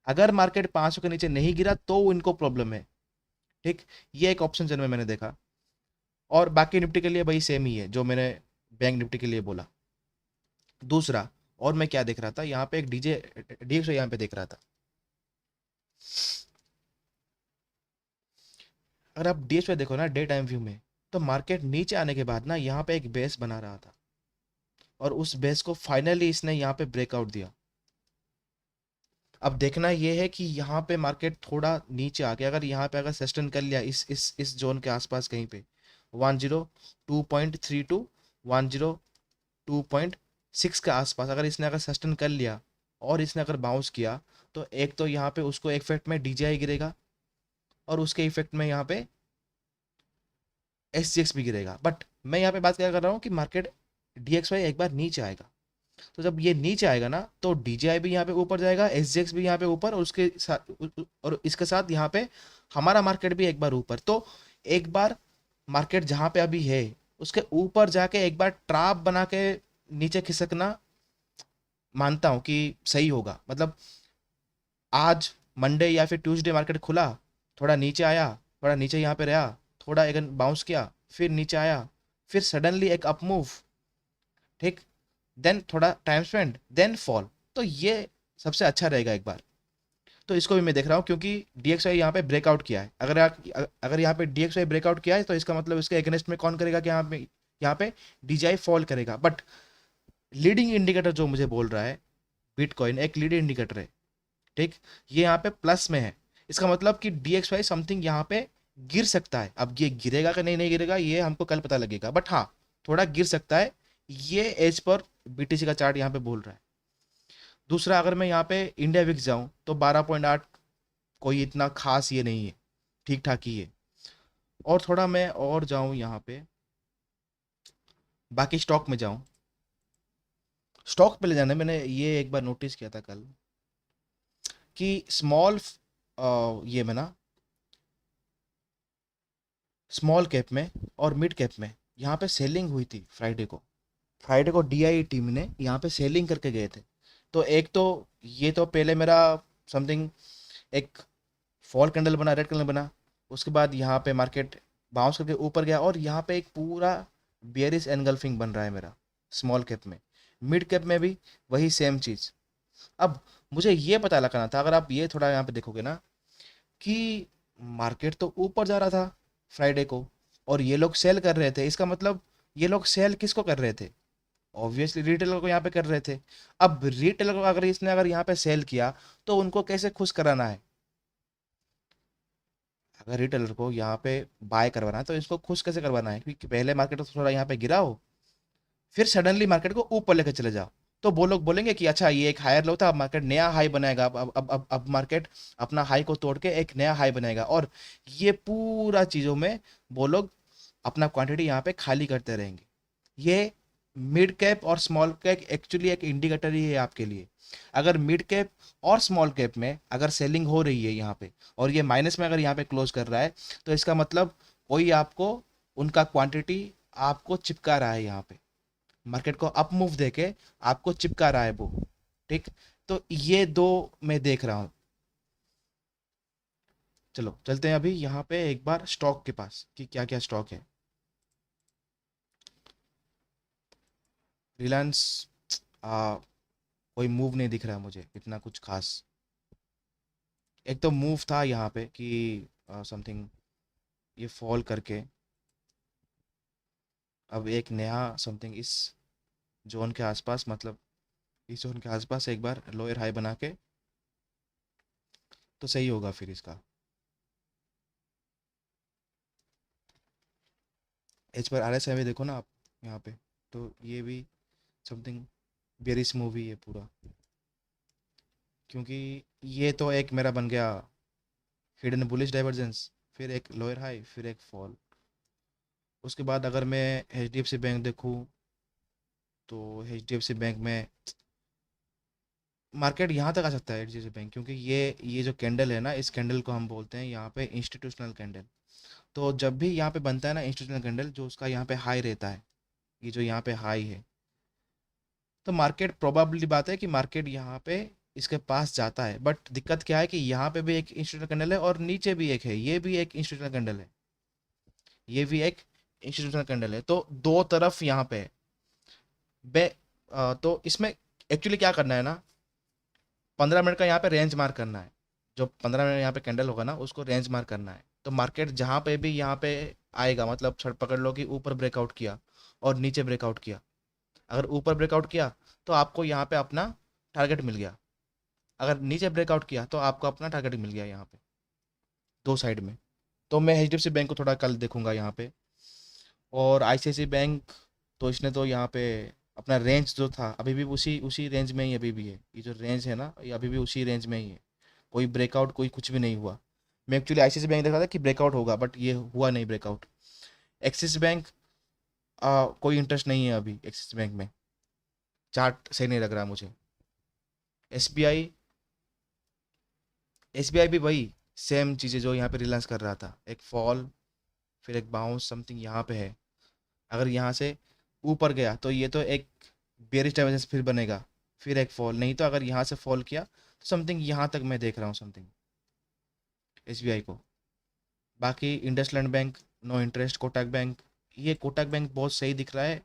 अगर मार्केट 500 के नीचे नहीं गिरा तो इनको प्रॉब्लम है। ठीक। ये एक ऑप्शन जिनमें मैंने देखा। और बाकी निफ्टी के लिए भाई सेम ही है जो मैंने बैंक निफ्टी के लिए बोला। दूसरा, और मैं क्या देख रहा था यहाँ पे, एक डीएक्स यहाँ पे देख रहा था। अगर आप डीएक्स पे देखो ना डे टाइम व्यू में, तो मार्केट नीचे आने के बाद ना यहाँ पे एक बेस बना रहा था, और उस बेस को फाइनली इसने यहाँ पे ब्रेकआउट दिया। अब देखना ये है कि यहाँ पे मार्केट थोड़ा नीचे आ गया, अगर यहाँ पे अगर सस्टेन कर लिया इस जोन के आसपास कहीं पे 102.32, 102.6 के आसपास अगर इसने अगर सस्टेन कर लिया, और इसने अगर बाउंस किया, तो एक तो यहाँ पे उसको इफेक्ट में डीजीआई गिरेगा, और उसके इफेक्ट में यहाँ पे एसजीएक्स भी गिरेगा। बट मैं यहाँ पे बात क्या कर रहा हूँ कि मार्केट डीएक्सवाई एक बार नीचे आएगा, तो जब ये नीचे आएगा ना, तो डीजीआई भी यहाँ पे ऊपर जाएगा, एसजीएक्स भी यहाँ पे ऊपर, और उसके साथ और इसके साथ यहाँ पे हमारा मार्केट भी एक बार ऊपर। तो एक बार मार्केट जहाँ पे अभी है उसके ऊपर जाके एक बार ट्राप बना के नीचे खिसकना, मानता हूँ कि सही होगा। मतलब आज मंडे या फिर ट्यूसडे मार्केट खुला, थोड़ा नीचे आया, थोड़ा नीचे यहाँ पे रहा, थोड़ा एक बाउंस किया, फिर नीचे आया, फिर सडनली एक अप मूव। ठीक। देन थोड़ा टाइम स्पेंड, देन फॉल। तो ये सबसे अच्छा रहेगा एक बार। तो इसको भी मैं देख रहा हूँ, क्योंकि डीएक्सवाई यहाँ पे ब्रेकआउट किया है। अगर यहाँ पे डीएक्सवाई ब्रेकआउट किया है, तो इसका मतलब इसके अगेंस्ट में कौन करेगा कि यहाँ पे डीजीआई फॉल करेगा। बट लीडिंग इंडिकेटर जो मुझे बोल रहा है, बिटकॉइन एक लीडिंग इंडिकेटर है। ठीक। ये यहाँ पे प्लस में है, इसका मतलब कि डीएक्सवाई समथिंग यहाँ पे गिर सकता है। अब ये गिरेगा कि नहीं नहीं गिरेगा ये हमको कल पता लगेगा, बट हाँ थोड़ा गिर सकता है, ये एज पर बीटीसी का चार्ट यहाँ पे बोल रहा है। दूसरा, अगर मैं यहाँ पे इंडिया विक्स जाऊँ तो 12.8 कोई इतना खास ये नहीं है, ठीक ठाक ही है। और थोड़ा मैं और जाऊँ यहाँ पे, बाकी स्टॉक में जाऊँ। स्टॉक पे ले जाने मैंने ये एक बार नोटिस किया था कल, कि ये में ना स्मॉल कैप में और मिड कैप में यहाँ पे सेलिंग हुई थी फ्राइडे को डीआई टीम ने यहाँ पे सेलिंग करके गए थे। तो एक तो ये तो पहले मेरा समथिंग एक फॉल कैंडल बना, रेड कैंडल बना, उसके बाद यहाँ पे मार्केट बाउंस करके ऊपर गया, और यहाँ पे एक पूरा बियरिश एनगल्फिंग बन रहा है मेरा स्मॉल कैप में। मिड कैप में भी वही सेम चीज़। अब मुझे ये पता लगाना था, अगर आप ये थोड़ा यहाँ पे देखोगे ना, कि मार्केट तो ऊपर जा रहा था फ्राइडे को, और ये लोग सेल कर रहे थे, इसका मतलब ये लोग सेल किसको कर रहे थे? ऑब्वियसली रिटेलर को यहाँ पे कर रहे थे। अब रिटेलर को अगर इसने अगर यहाँ पे सेल किया, तो उनको कैसे खुश कराना है? अगर रिटेलर को यहाँ पे बाय करवाना है, तो इसको खुश कैसे करवाना है? क्योंकि पहले मार्केट तो थोड़ा यहाँ पे गिरा हो, फिर सडनली मार्केट को ऊपर लेकर चले जाओ, तो वो लोग बोलेंगे कि अच्छा ये एक हायर लो था, अब मार्केट नया हाई बनाएगा, अब मार्केट अपना हाई को तोड़ के एक नया हाई बनाएगा, और ये पूरा चीज़ों में वो लोग अपना क्वांटिटी यहाँ पे खाली करते रहेंगे। ये मिड कैप और स्मॉल कैप एक्चुअली एक इंडिकेटर ही है आपके लिए। अगर मिड कैप और स्मॉल कैप में अगर सेलिंग हो रही है यहाँ पे, और ये माइनस में अगर यहाँ पे क्लोज कर रहा है, तो इसका मतलब कोई आपको उनका क्वांटिटी आपको चिपका रहा है यहाँ पे, मार्केट को अप मूव देके आपको चिपका रहा है वो। ठीक, तो ये दो मैं देख रहा हूँ। चलो चलते हैं अभी यहाँ पे एक बार स्टॉक के पास कि क्या क्या स्टॉक है। रिलायंस कोई मूव नहीं दिख रहा है मुझे इतना कुछ खास। एक तो मूव था यहाँ पे कि समथिंग ये फॉल करके अब एक नया समथिंग इस जोन के आसपास, मतलब इस जोन के आसपास एक बार लोअर हाई बना के तो सही होगा फिर इसका। एच पर आर एस आई देखो ना आप यहाँ पे, तो ये भी समथिंग बेरिश मूवी है पूरा, क्योंकि ये तो एक मेरा बन गया हिडन बुलिश डाइवर्जेंस, फिर एक लोअर हाई, फिर एक फॉल। उसके बाद अगर मैं H D F C bank देखूँ, तो H D F C bank में मार्केट यहाँ तक आ सकता है H D F C bank, क्योंकि ये जो कैंडल है ना, इस कैंडल को हम बोलते हैं यहाँ पे इंस्टीट्यूशनल कैंडल। तो जब भी यहाँ पे बनता है ना इंस्टीट्यूशनल कैंडल, जो उसका यहाँ पे हाई रहता है, ये जो यहाँ पे हाई है, तो मार्केट प्रोबेबली बात है कि मार्केट यहाँ पे इसके पास जाता है। बट दिक्कत क्या है कि यहाँ पे भी एक इंस्टीट्यूशनल कैंडल है और नीचे भी एक है, ये भी एक इंस्टीट्यूशनल कैंडल है, ये भी एक इंस्टीट्यूशनल कैंडल है, तो दो तरफ यहाँ पे है। तो इसमें एक्चुअली क्या करना है ना, 15 मिनट का यहाँ पे रेंज मार्क करना है। जो 15 मिनट यहाँ पे कैंडल होगा ना, उसको रेंज मार्क करना है। तो मार्केट जहाँ पे भी यहाँ पे आएगा, मतलब छड़ पकड़ लो कि ऊपर ब्रेकआउट किया और नीचे ब्रेकआउट किया। अगर ऊपर ब्रेकआउट किया तो आपको यहाँ पे अपना टारगेट मिल गया, अगर नीचे ब्रेकआउट किया तो आपको अपना टारगेट मिल गया यहाँ पे, दो साइड में। तो मैं H D F C bank को थोड़ा कल देखूंगा यहाँ पे। और आई सी आई सी आई बैंक, तो इसने तो यहाँ पे अपना रेंज जो था अभी भी उसी उसी रेंज में ही अभी भी है। ये जो रेंज है ना, ये अभी भी उसी रेंज में ही है, कोई ब्रेकआउट कोई कुछ भी नहीं हुआ। मैं actually I C I C bank देख रहा था कि ब्रेकआउट होगा, बट ये हुआ नहीं ब्रेकआउट। एक्सिस बैंक कोई इंटरेस्ट नहीं है अभी एक्सिस बैंक में, चार्ट सही नहीं लग रहा मुझे। S B I, S B I भी वही सेम चीज़ें जो यहाँ पे रिलायंस कर रहा था, एक फॉल फिर एक बाउंस समथिंग यहाँ पे है। अगर यहाँ से ऊपर गया तो ये तो एक बेरिश डाइवर्जेंस फिर बनेगा, फिर एक फॉल, नहीं तो अगर यहाँ से फॉल किया तो समथिंग यहाँ तक मैं देख रहा हूँ समथिंग एस बी आई को। बाकी IndusInd bank no interest, Kotak bank, ये कोटक बैंक बहुत सही दिख रहा है।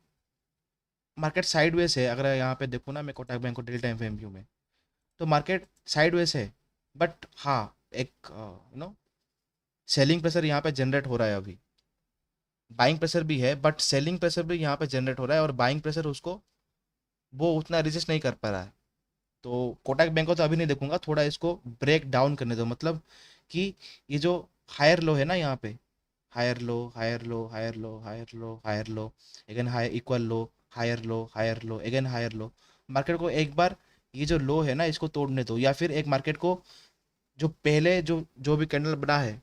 मार्केट साइडवेज है, अगर यहाँ पे देखूँ ना मैं कोटक बैंक को डेली टाइम फ्रेम व्यू में, तो मार्केट साइडवेज है। बट हाँ, एक सेलिंग प्रेशर यहाँ पे जनरेट हो रहा है अभी, बाइंग प्रेशर भी है, बट सेलिंग प्रेशर भी यहाँ पे जनरेट हो रहा है, और बाइंग प्रेशर उसको वो उतना रेजिस्ट नहीं कर पा रहा है। तो कोटक बैंक को तो अभी नहीं देखूंगा, थोड़ा इसको ब्रेक डाउन करने दो, मतलब कि ये जो हायर लो है ना यहाँ पे, higher low higher low higher low higher low higher low, again higher equal low, higher low again higher low. Market को एक बार ये जो लो है ना, इसको तोड़ने दो, या फिर एक मार्केट को जो पहले जो जो भी कैंडल बना है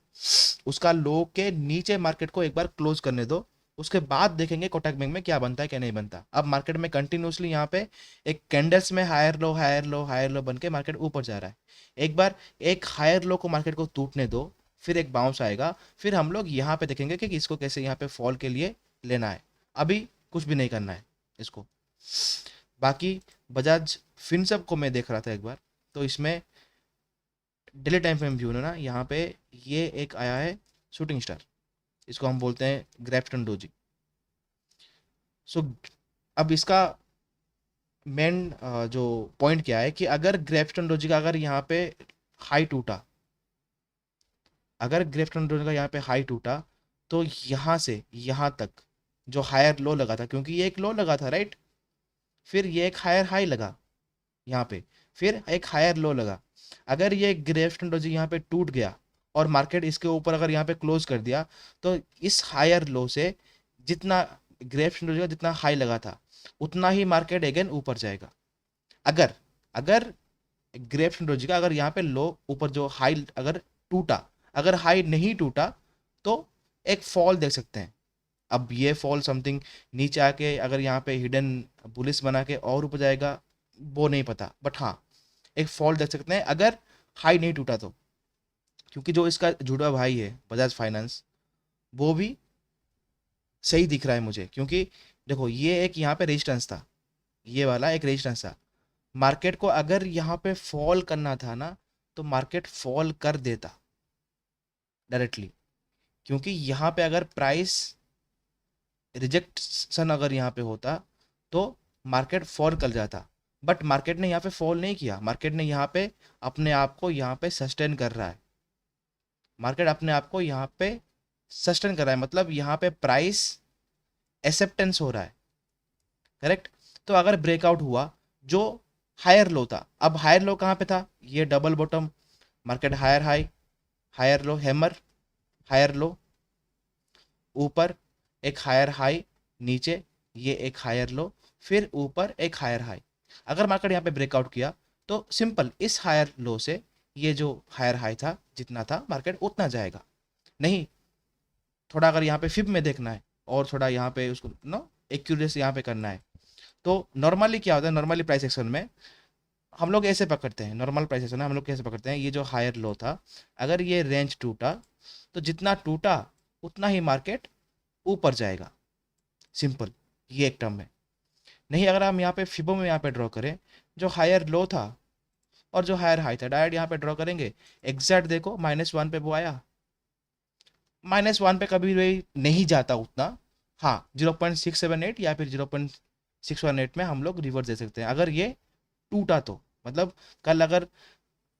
उसका लो के नीचे मार्केट को एक बार क्लोज करने दो। उसके बाद देखेंगे कोटक बैंक में क्या बनता है क्या नहीं बनता। अब मार्केट में कंटिन्यूसली यहाँ पे एक कैंडल्स में higher low higher low higher low बन के मार्केट ऊपर जा रहा है। एक बार एक हायर लो को मार्केट को टूटने दो, फिर एक बाउंस आएगा, फिर हम लोग यहाँ पे देखेंगे कि इसको कैसे यहाँ पे फॉल के लिए लेना है। अभी कुछ भी नहीं करना है इसको। बाकी बजाज फिनसब को मैं देख रहा था एक बार, तो इसमें डेली टाइम फ्रेम व्यू ना, यहाँ पे ये एक आया है शूटिंग स्टार, इसको हम बोलते हैं ग्रेप्टन डोजी। सो अब इसका मेन जो पॉइंट क्या है कि अगर ग्रेप्टन डोजी का अगर यहाँ पे हाई टूटा, अगर ग्रेप्टन डोजी का यहाँ पे हाई टूटा, तो यहाँ से यहाँ तक जो हायर लो लगा था, क्योंकि ये एक लो लगा था राइट, फिर ये एक हायर हाई लगा यहाँ पे, फिर एक हायर लो लगा। अगर ये ग्रेफ्ट डोजी यहाँ पे टूट गया और मार्केट इसके ऊपर अगर यहाँ पे क्लोज कर दिया, तो इस हायर लो से जितना ग्रेफ्ट डोजी का जितना हाई लगा था, उतना ही मार्केट अगेन ऊपर जाएगा। अगर अगर ग्रेप सिंड्रोजी का अगर यहाँ पे लो ऊपर जो हाई अगर टूटा, अगर हाई नहीं टूटा तो एक फॉल देख सकते हैं। अब ये फॉल समथिंग नीचे आके अगर यहाँ पे हिडन बुलिस बना के और ऊपर जाएगा वो नहीं पता, बट हाँ एक फॉल देख सकते हैं अगर हाई नहीं टूटा तो। क्योंकि जो इसका जुड़ा भाई है बजाज फाइनेंस वो भी सही दिख रहा है मुझे, क्योंकि देखो ये एक यहाँ पे रेजिस्टेंस था, ये वाला एक रेजिस्टेंस था। मार्केट को अगर यहाँ पे फॉल करना था ना तो मार्केट फॉल कर देता डायरेक्टली, क्योंकि यहाँ पे अगर प्राइस रिजेक्शन अगर यहाँ पे होता तो मार्केट फॉल कर जाता। बट मार्केट ने यहाँ पे फॉल नहीं किया, मार्केट ने यहाँ पे अपने आप को यहाँ पे सस्टेन कर रहा है। मार्केट अपने आप को यहाँ पे सस्टेन कर रहा है, मतलब यहाँ पे प्राइस एक्सेप्टेंस हो रहा है, करेक्ट। तो अगर ब्रेकआउट हुआ जो हायर लो था, अब हायर लो कहाँ पे था, ये double bottom, market higher high higher low hammer, higher low ऊपर एक हायर हाई, नीचे ये एक हायर लो, फिर ऊपर एक हायर हाई। अगर मार्केट यहाँ पे ब्रेकआउट किया तो सिंपल इस हायर लो से ये जो हायर हाई था जितना था मार्केट उतना जाएगा। नहीं, थोड़ा अगर यहाँ पे फिब में देखना है और थोड़ा यहाँ पे उसको नो एक्यूरेसी यहाँ पे करना है तो नॉर्मली क्या होता है, नॉर्मली प्राइस एक्शन में हम लोग ऐसे पकड़ते हैं, नॉर्मल प्राइस एक्शन में हम लोग कैसे पकड़ते हैं, ये जो हायर लो था अगर ये रेंज टूटा तो जितना टूटा उतना ही मार्केट ऊपर जाएगा, सिंपल, ये एक टर्म है। नहीं, अगर हम यहाँ पे फिबो में यहाँ पे ड्रॉ करें जो हायर लो था और जो हायर हाई था डायरेक्ट यहाँ पे ड्रॉ करेंगे, एग्जैक्ट देखो -1 पे वो आया, -1 पे कभी भी नहीं जाता उतना। हाँ 0.678 या फिर 0.618 में हम लोग रिवर्स दे सकते हैं अगर ये टूटा तो। मतलब कल अगर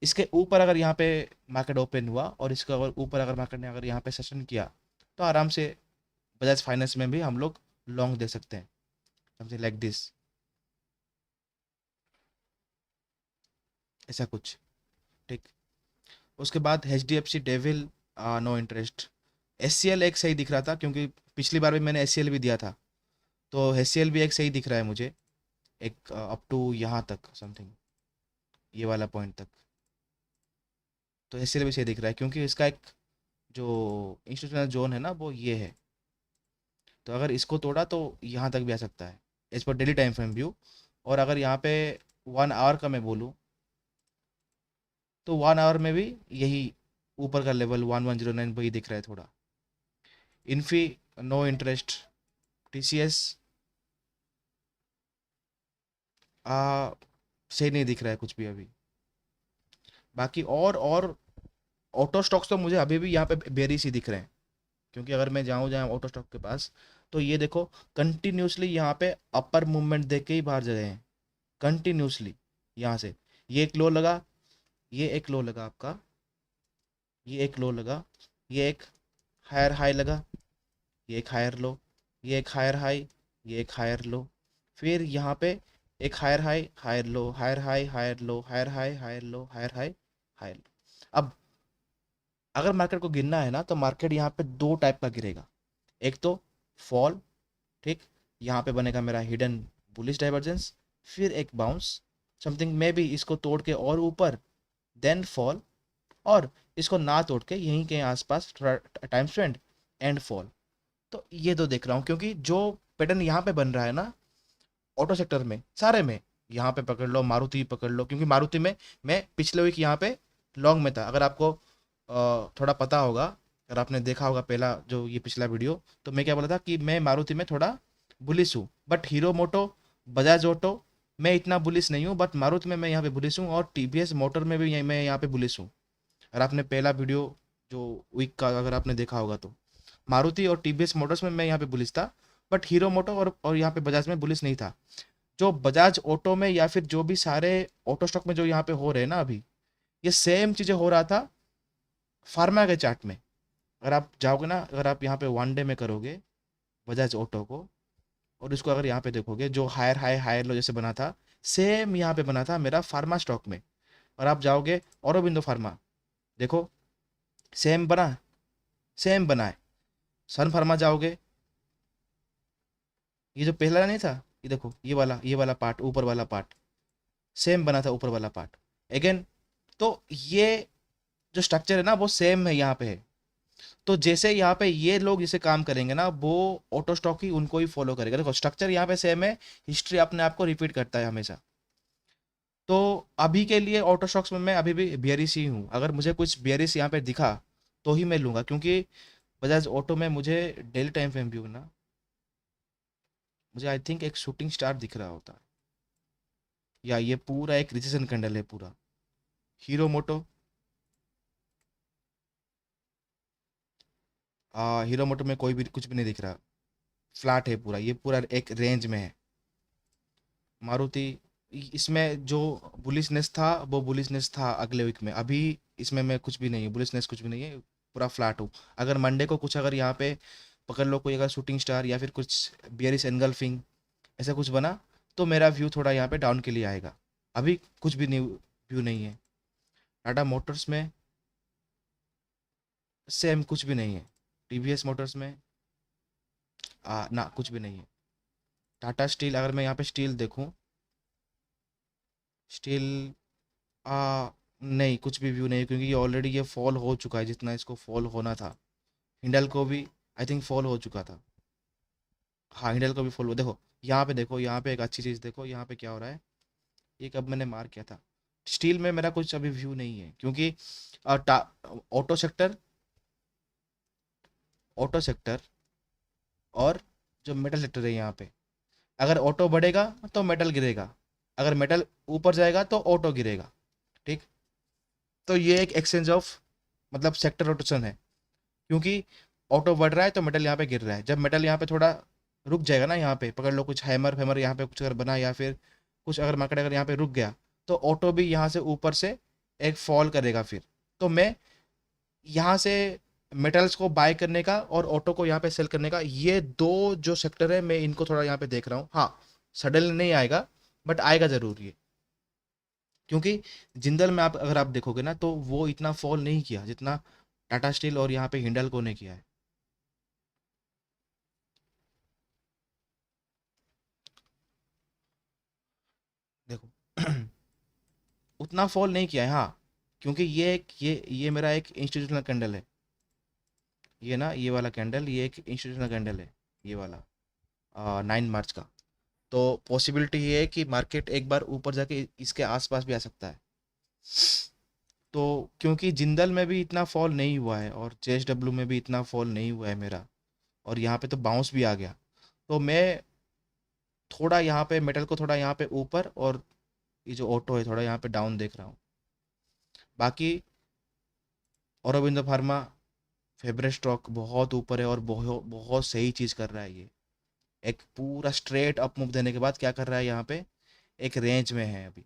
इसके ऊपर अगर यहाँ पे मार्केट ओपन हुआ और इसका अगर ऊपर अगर मार्केट ने अगर यहाँ पे सेशन किया तो आराम से बजाज फाइनेंस में भी हम लोग लॉन्ग दे सकते हैं, समथिंग लाइक दिस, ऐसा कुछ, ठीक। उसके बाद एच डी एफ सी डेविल, no interest. S C L एक सही दिख रहा था क्योंकि पिछली बार भी मैंने एस सी एल भी दिया था, तो एस सी एल भी एक सही दिख रहा है मुझे, एक अप टू यहाँ तक समथिंग, ये वाला पॉइंट तक तो एस सी एल भी सही दिख रहा है क्योंकि इसका एक जो इंस्टीट्यूशनल जोन है ना वो ये है। तो अगर इसको तोड़ा तो यहाँ तक भी आ सकता है as per daily time frame view. और अगर यहाँ पे 1 आवर का मैं बोलूँ तो 1 आवर में भी यही ऊपर का लेवल 1109 वही दिख रहा है थोड़ा। Infy, no interest. T C S सही नहीं दिख रहा है कुछ भी अभी। बाकी और ऑटो स्टॉक्स तो मुझे अभी भी यहाँ पे बेरी सी दिख रहे हैं, क्योंकि अगर मैं जाऊँ जाऊँ ऑटो स्टॉक के पास तो ये देखो कंटिन्यूसली यहाँ पे अपर मूवमेंट देख के ही बाहर जा रहे हैं कंटिन्यूसली। यहाँ से ये एक लो लगा, ये एक लो लगा आपका, ये एक लो लगा, ये एक हायर हाई लगा, ये एक हायर लो, ये एक हायर हाई, ये एक हायर लो, फिर यहाँ पे एक higher high higher low higher high higher low higher high higher low higher high higher low. अब अगर मार्केट को गिरना है ना तो मार्केट यहाँ पे दो टाइप का गिरेगा, एक तो फॉल, ठीक, यहाँ पे बनेगा मेरा हिडन बुलिश डाइवर्जेंस, फिर एक बाउंस समथिंग मे बी इसको तोड़ के और ऊपर, देन फॉल, और इसको ना तोड़ के यहीं के आसपास थोड़ा टाइम स्पेंड एंड फॉल। तो ये तो देख रहा हूँ क्योंकि जो पैटर्न यहाँ पे बन रहा है ना ऑटो सेक्टर में सारे में, यहाँ पे पकड़ लो, मारुति पकड़ लो, क्योंकि मारुति में मैं पिछले वीक यहाँ पे लॉन्ग में था। अगर आपको थोड़ा पता होगा, अगर आपने देखा होगा पहला जो ये पिछला वीडियो, तो मैं क्या बोला था कि मैं मारुति में थोड़ा बुलिस हूँ, बट हीरो मोटो, बजाज ऑटो मैं इतना बुलिस नहीं हूँ, बट मारुति में मैं यहाँ पे बुलिस हूँ, और टी वी एस मोटर में भी मैं यहाँ पे बुलिस हूँ। अगर आपने पहला वीडियो जो वीक का अगर आपने देखा होगा तो मारुति और टी वी एस मोटर्स में मैं यहाँ पे बुलिस था, बट हीरो मोटो और यहाँ पे बजाज में बुलिस नहीं था। जो बजाज ऑटो में या फिर जो भी सारे ऑटो स्टॉक में जो यहाँ पे हो रहे हैं ना अभी, ये सेम चीज़ें हो रहा था फार्मा के चार्ट में। अगर आप जाओगे ना, अगर आप यहाँ पे 1 डे में करोगे बजाज ऑटो को और इसको अगर यहाँ पे देखोगे जो हायर हाई हायर लो जैसे बना था, सेम यहाँ पे बना था मेरा फार्मा स्टॉक में। और आप जाओगे औरोबिंदो फार्मा, देखो सेम बना, सेम बना है। सन फार्मा जाओगे, ये जो पहला नहीं था, ये देखो ये वाला पार्ट, ऊपर वाला पार्ट, सेम बना था ऊपर वाला पार्ट अगेन। तो ये जो स्ट्रक्चर है ना वो सेम है यहाँ पे है। तो जैसे यहाँ पे ये लोग जैसे काम करेंगे ना वो ऑटो स्टॉक ही उनको ही फॉलो करेगा। देखो स्ट्रक्चर यहाँ पे सेम है, हिस्ट्री अपने आप को रिपीट करता है हमेशा। तो अभी के लिए ऑटो स्टॉक्स में मैं अभी भी बियरिश ही हूँ। अगर मुझे कुछ बियरिश यहाँ पे दिखा तो ही मैं लूँगा, क्योंकि बजाज ऑटो में मुझे डेली टाइम फ्रेम व्यू ना, मुझे आई थिंक एक शूटिंग स्टार दिख रहा होता है, या ये पूरा एक रिसेशन कैंडल है पूरा। हीरो मोटो, हीरो मोटो में कोई भी कुछ भी नहीं दिख रहा, फ्लैट है पूरा, ये पूरा एक रेंज में है। मारुति, इसमें जो बुलिशनेस था वो बुलिशनेस था अगले वीक में, अभी इसमें मैं कुछ भी नहीं है, बुलिशनेस कुछ भी नहीं है, पूरा फ्लैट हूँ। अगर मंडे को कुछ अगर यहाँ पे पकड़ लो कोई अगर शूटिंग स्टार या फिर कुछ बियरिश एनगल्फिंग ऐसा कुछ बना तो मेरा व्यू थोड़ा यहाँ पे डाउन के लिए आएगा। अभी कुछ भी नहीं, व्यू नहीं है। टाटा मोटर्स में सेम कुछ भी नहीं है। टीवीएस मोटर्स में ना कुछ भी नहीं है। टाटा स्टील, अगर मैं यहाँ पे स्टील देखूँ, स्टील नहीं कुछ भी व्यू नहीं है, क्योंकि ये ऑलरेडी ये फॉल हो चुका है जितना इसको फॉल होना था। हिंडल को भी आई थिंक फॉल हो चुका था। हाँ हिंडल को भी फॉल हो, देखो यहाँ पे देखो, यहाँ पे एक अच्छी चीज़ देखो यहाँ पे क्या हो रहा है। ये कब मैंने मार किया था। स्टील में मेरा कुछ अभी व्यू नहीं है, क्योंकि ऑटो सेक्टर, ऑटो सेक्टर और जो मेटल सेक्टर है यहाँ पे, अगर ऑटो बढ़ेगा तो मेटल गिरेगा, अगर मेटल ऊपर जाएगा तो ऑटो गिरेगा। ठीक। तो ये एक एक्सचेंज ऑफ मतलब सेक्टर रोटेशन है, क्योंकि ऑटो बढ़ रहा है तो मेटल यहाँ पे गिर रहा है। जब मेटल यहाँ पे थोड़ा रुक जाएगा ना, यहाँ पे पकड़ लो कुछ हैमर फैमर यहाँ पे कुछ अगर बना या फिर कुछ अगर मार्केट अगर यहाँ पे रुक गया तो ऑटो भी यहाँ से ऊपर से एक फॉल करेगा फिर। तो मैं यहाँ से मेटल्स को बाय करने का और ऑटो को यहाँ पे सेल करने का, ये दो जो सेक्टर है मैं इनको थोड़ा यहाँ पे देख रहा हूँ। हाँ सडन नहीं आएगा बट आएगा ज़रूर ये, क्योंकि जिंदल में आप अगर आप देखोगे ना तो वो इतना फॉल नहीं किया जितना टाटा स्टील और यहाँ पे हिंडल्को ने किया है। देखो उतना फॉल नहीं किया है हाँ, क्योंकि ये मेरा एक इंस्टीट्यूशनल कैंडल है। ये ना ये वाला कैंडल ये एक इंस्टीट्यूशनल कैंडल है, ये वाला 9 मार्च का। तो पॉसिबिलिटी ये है कि मार्केट एक बार ऊपर जाके इसके आसपास भी आ सकता है। तो क्योंकि जिंदल में भी इतना फॉल नहीं हुआ है और जेएसडब्ल्यू में भी इतना फॉल नहीं हुआ है मेरा, और यहाँ पे तो बाउंस भी आ गया, तो मैं थोड़ा यहाँ पे मेटल को थोड़ा यहाँ पे ऊपर और ये जो ऑटो है थोड़ा यहाँ पे डाउन देख रहा हूँ। बाकी औरोबिंदो फार्मा, फेबरे स्टॉक बहुत ऊपर है और बहुत बहुत सही चीज़ कर रहा है ये। एक पूरा स्ट्रेट अप मूव देने के बाद क्या कर रहा है यहाँ पे, एक रेंज में है अभी।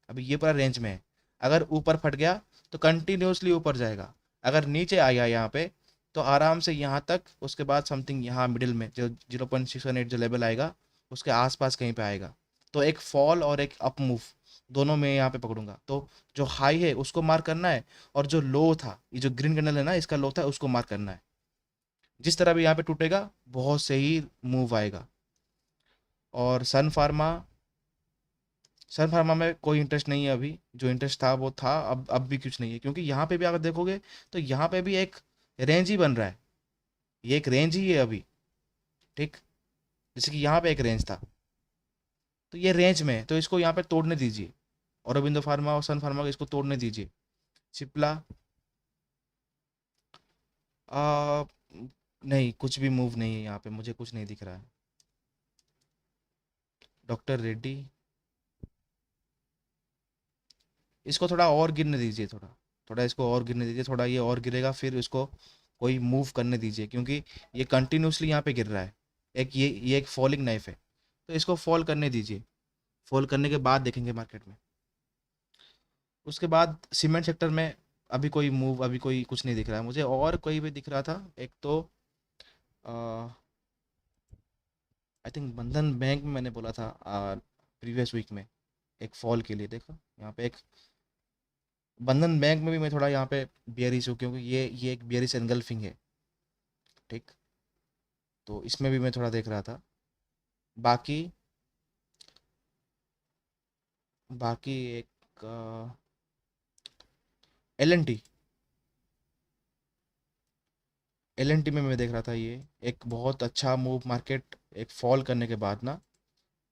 अभी ये पूरा रेंज में है, अगर ऊपर फट गया तो कंटिन्यूसली ऊपर जाएगा, अगर नीचे आया यहाँ पे तो आराम से यहाँ तक, उसके बाद समथिंग यहाँ मिडिल में जो 0.618 जो लेवल आएगा उसके आसपास कहीं पे आएगा। तो एक फॉल और एक अप मूव दोनों में यहाँ पे पकड़ूंगा। तो जो हाई है उसको मार करना है, और जो लो था ये जो ग्रीन कैंडल है ना इसका लो था उसको मार करना है। जिस तरह भी यहाँ पे टूटेगा बहुत सही मूव आएगा। और सन फार्मा में कोई इंटरेस्ट नहीं है अभी, जो इंटरेस्ट था वो था, अब भी कुछ नहीं है, क्योंकि यहाँ पे भी अगर देखोगे तो यहाँ पे भी एक रेंज ही बन रहा है, ये एक रेंज ही है अभी। ठीक। जैसे कि यहाँ पे एक रेंज था तो ये रेंज में है, तो इसको यहाँ पे तोड़ने दीजिए। औरोबिंदो फार्मा और सन फार्मा को इसको तोड़ने दीजिए। सिप्ला आ, नहीं कुछ भी मूव नहीं है यहाँ पे, मुझे कुछ नहीं दिख रहा है। डॉक्टर रेड्डी, इसको थोड़ा और गिरने दीजिए, थोड़ा थोड़ा इसको और गिरने दीजिए, थोड़ा ये और गिरेगा फिर इसको कोई मूव करने दीजिए, क्योंकि ये कंटिन्यूसली यहाँ पे गिर रहा है। एक ये एक फॉलिंग नाइफ है, तो इसको फॉल करने दीजिए। फॉल करने के बाद देखेंगे मार्केट में। उसके बाद सीमेंट सेक्टर में अभी कोई मूव, अभी कोई कुछ नहीं दिख रहा है मुझे। और कोई भी दिख रहा था एक तो आई थिंक बंधन बैंक में मैंने बोला था प्रीवियस वीक में एक फॉल के लिए, देखो यहाँ पे एक बंधन बैंक में भी मैं थोड़ा यहाँ पे बियरिश हूँ, क्योंकि ये एक बियरिश एनगल्फिंग है। ठीक। तो इसमें भी मैं थोड़ा देख रहा था। बाकी बाकी एक LNT, LNT में मैं देख रहा था ये एक बहुत अच्छा मूव, मार्केट एक फॉल करने के बाद ना,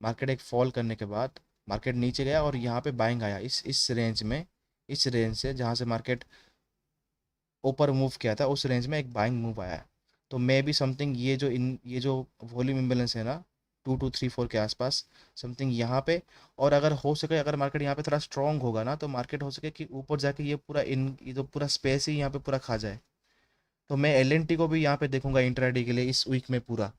मार्केट एक फॉल करने के बाद मार्केट नीचे गया और यहाँ पे बाइंग आया इस रेंज में, इस रेंज से जहाँ से मार्केट ऊपर मूव किया था उस रेंज में एक बाइंग मूव आया है। तो मे बी समथिंग ये जो वॉल्यूम इम्बेलेंस है ना 2234 के आसपास समथिंग यहाँ पे, और अगर हो सके अगर मार्केट यहाँ पे थोड़ा स्ट्रांग होगा ना तो मार्केट हो सके कि ऊपर जाके ये जो पूरा स्पेस ही यहाँ पे पूरा खा जाए। तो मैं LNT को भी यहाँ पे देखूंगा इंट्राडे के लिए इस वीक में पूरा।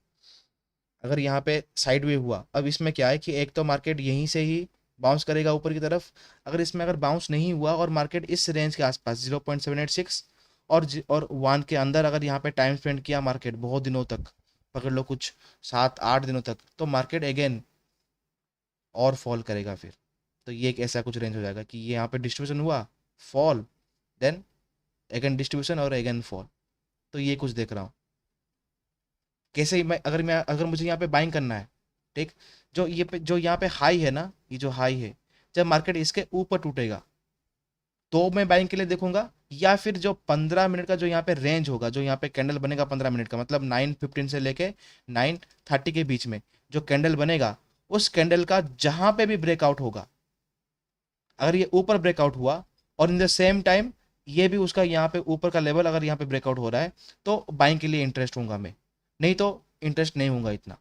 अगर यहाँ पे साइड वे हुआ, अब इसमें क्या है कि एक तो मार्केट यहीं से ही बाउंस करेगा ऊपर की तरफ, अगर इसमें अगर बाउंस नहीं हुआ और मार्केट इस रेंज के आसपास 0.786 और 1 के अंदर अगर यहाँ पे टाइम स्पेंड किया मार्केट बहुत दिनों तक, पकड़ लो कुछ 7-8 दिनों तक, तो मार्केट अगेन और फॉल करेगा फिर। तो ये एक ऐसा कुछ रेंज हो जाएगा कि ये यहाँ पे डिस्ट्रीब्यूशन हुआ, फॉल, देन अगेन डिस्ट्रीब्यूशन और अगेन फॉल। तो ये कुछ देख रहा हूँ। कैसे ही मैं अगर मुझे यहाँ पे बाइंग करना है, ठीक, जो यहाँ पे हाई है ना, ये जो हाई है, जब मार्केट इसके ऊपर टूटेगा तो मैं बाइंग के लिए देखूंगा, या फिर जो 15 मिनट का जो यहाँ पे रेंज होगा, जो यहाँ पे कैंडल बनेगा 15 मिनट का, मतलब 9:15 से लेके 9:30 के बीच में जो कैंडल बनेगा, उस कैंडल का जहां पे भी ब्रेकआउट होगा, अगर ये ऊपर ब्रेकआउट हुआ और इन द सेम टाइम ये भी उसका यहाँ पे ऊपर का लेवल अगर यहाँ पे ब्रेकआउट हो रहा है, तो बाइंग के लिए इंटरेस्ट होऊंगा मैं, नहीं तो इंटरेस्ट नहीं होऊंगा इतना।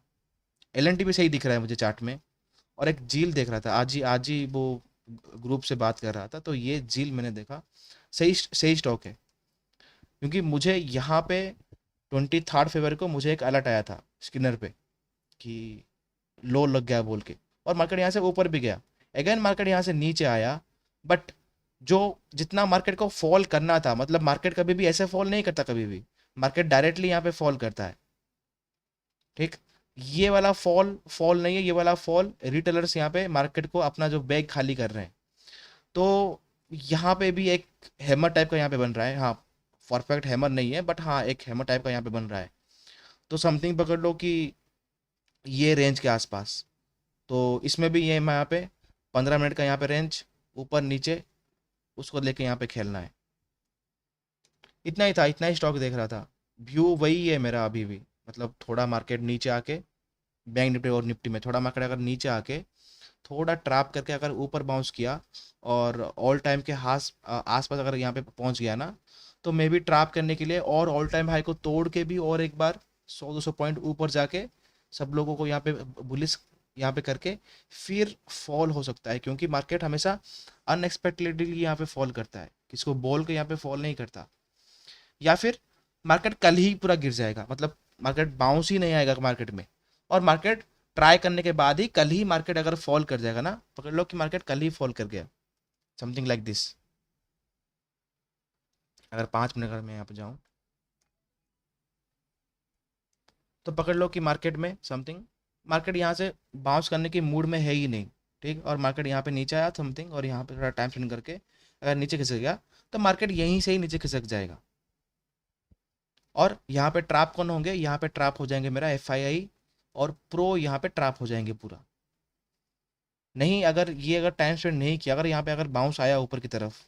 LNT भी सही दिख रहा है मुझे चार्ट में। और एक झील देख रहा था, आज ही वो ग्रुप से बात कर रहा था, तो ये झील मैंने देखा, सही सही स्टॉक है। क्योंकि मुझे यहाँ पे 23 फरवरी को मुझे एक अलर्ट आया था स्किनर पे कि लो लग गया बोल के, और मार्केट यहाँ से ऊपर भी गया, अगेन मार्केट यहाँ से नीचे आया, बट जो जितना मार्केट को फॉल करना था, मतलब मार्केट कभी भी ऐसे फॉल नहीं करता, कभी भी मार्केट डायरेक्टली यहाँ पे फॉल करता है, ठीक। ये वाला फॉल फॉल नहीं है, ये वाला फॉल रिटेलर्स यहाँ पे मार्केट को अपना जो बैग खाली कर रहे हैं। तो यहाँ पे भी एक हैमर टाइप का यहाँ पे बन रहा है, हाँ, परफेक्ट हैमर नहीं है बट हाँ एक हैमर टाइप का यहाँ पे बन रहा है। तो समथिंग पकड़ लो कि ये रेंज के आसपास, तो इसमें भी ये मैं यहाँ पे 15 मिनट का यहाँ पे रेंज ऊपर नीचे उसको लेके यहाँ पे खेलना है। इतना ही था, इतना ही स्टॉक देख रहा था। व्यू वही है मेरा अभी भी, मतलब थोड़ा मार्केट नीचे आके, बैंक निफ्टी और निफ्टी में थोड़ा मार्केट अगर नीचे आके थोड़ा ट्रैप करके अगर ऊपर बाउंस किया और ऑल टाइम के आसपास अगर यहाँ पे पहुँच गया ना, तो मे बी ट्रैप करने के लिए और ऑल टाइम हाई को तोड़ के भी और एक बार 100-200 पॉइंट ऊपर जाके सब लोगों को यहाँ पे बुलिस यहाँ पे करके फिर फॉल हो सकता है, क्योंकि मार्केट हमेशा अनएक्सपेक्टेडली यहाँ पे फॉल करता है, किसको बोल के यहाँ पे फॉल नहीं करता। या फिर मार्केट कल ही पूरा गिर जाएगा, मतलब मार्केट बाउंस ही नहीं आएगा मार्केट में, और मार्केट ट्राई करने के बाद ही कल ही मार्केट अगर फॉल कर जाएगा ना, पकड़ लो कि मार्केट कल ही फॉल कर गया, समथिंग लाइक दिस। अगर 5 मिनट अगर मैं यहाँ पे जाऊँ तो पकड़ लो कि मार्केट में समथिंग, मार्केट यहाँ से बाउंस करने की मूड में है ही नहीं, ठीक, और मार्केट यहाँ पे नीचे आया समथिंग और यहाँ पे थोड़ा टाइम स्पेंड करके अगर नीचे खिसक गया, तो मार्केट यहीं से ही नीचे खिसक जाएगा। और यहाँ पे ट्रैप कौन होंगे, यहाँ पे ट्रैप हो जाएंगे मेरा FII और प्रो, यहाँ पे ट्रैप हो जाएंगे पूरा। नहीं, अगर ये अगर टाइम स्पेंड नहीं किया, अगर यहाँ पे अगर बाउंस आया ऊपर की तरफ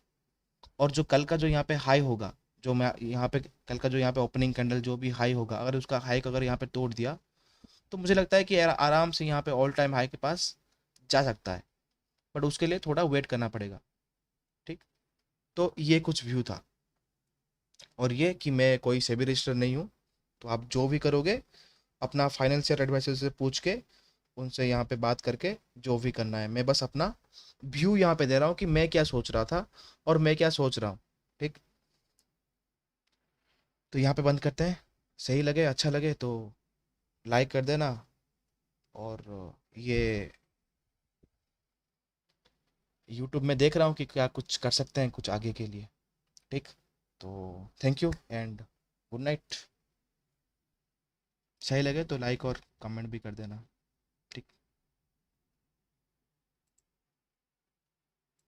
और जो कल का जो यहाँ पे हाई होगा, जो मैं यहाँ पे कल का जो यहाँ पे ओपनिंग कैंडल जो भी हाई होगा, अगर उसका हाई को अगर यहाँ पे तोड़ दिया, तो मुझे लगता है कि आराम से यहाँ पे ऑल टाइम हाई के पास जा सकता है, बट उसके लिए थोड़ा वेट करना पड़ेगा, ठीक। तो ये कुछ व्यू था, और ये कि मैं कोई सेबी रजिस्टर नहीं हूँ, तो आप जो भी करोगे अपना फाइनेंशियल एडवाइजर से पूछ के, उनसे यहाँ पे बात करके जो भी करना है, मैं बस अपना व्यू यहाँ पे दे रहा हूँ कि मैं क्या सोच रहा था और मैं क्या सोच रहा हूँ, ठीक। तो यहाँ पे बंद करते हैं, सही लगे अच्छा लगे तो लाइक कर देना, और ये यूट्यूब में देख रहा हूँ कि क्या कुछ कर सकते हैं कुछ आगे के लिए, ठीक। तो thank you and good night. सही लगे तो लाइक और कमेंट भी कर देना।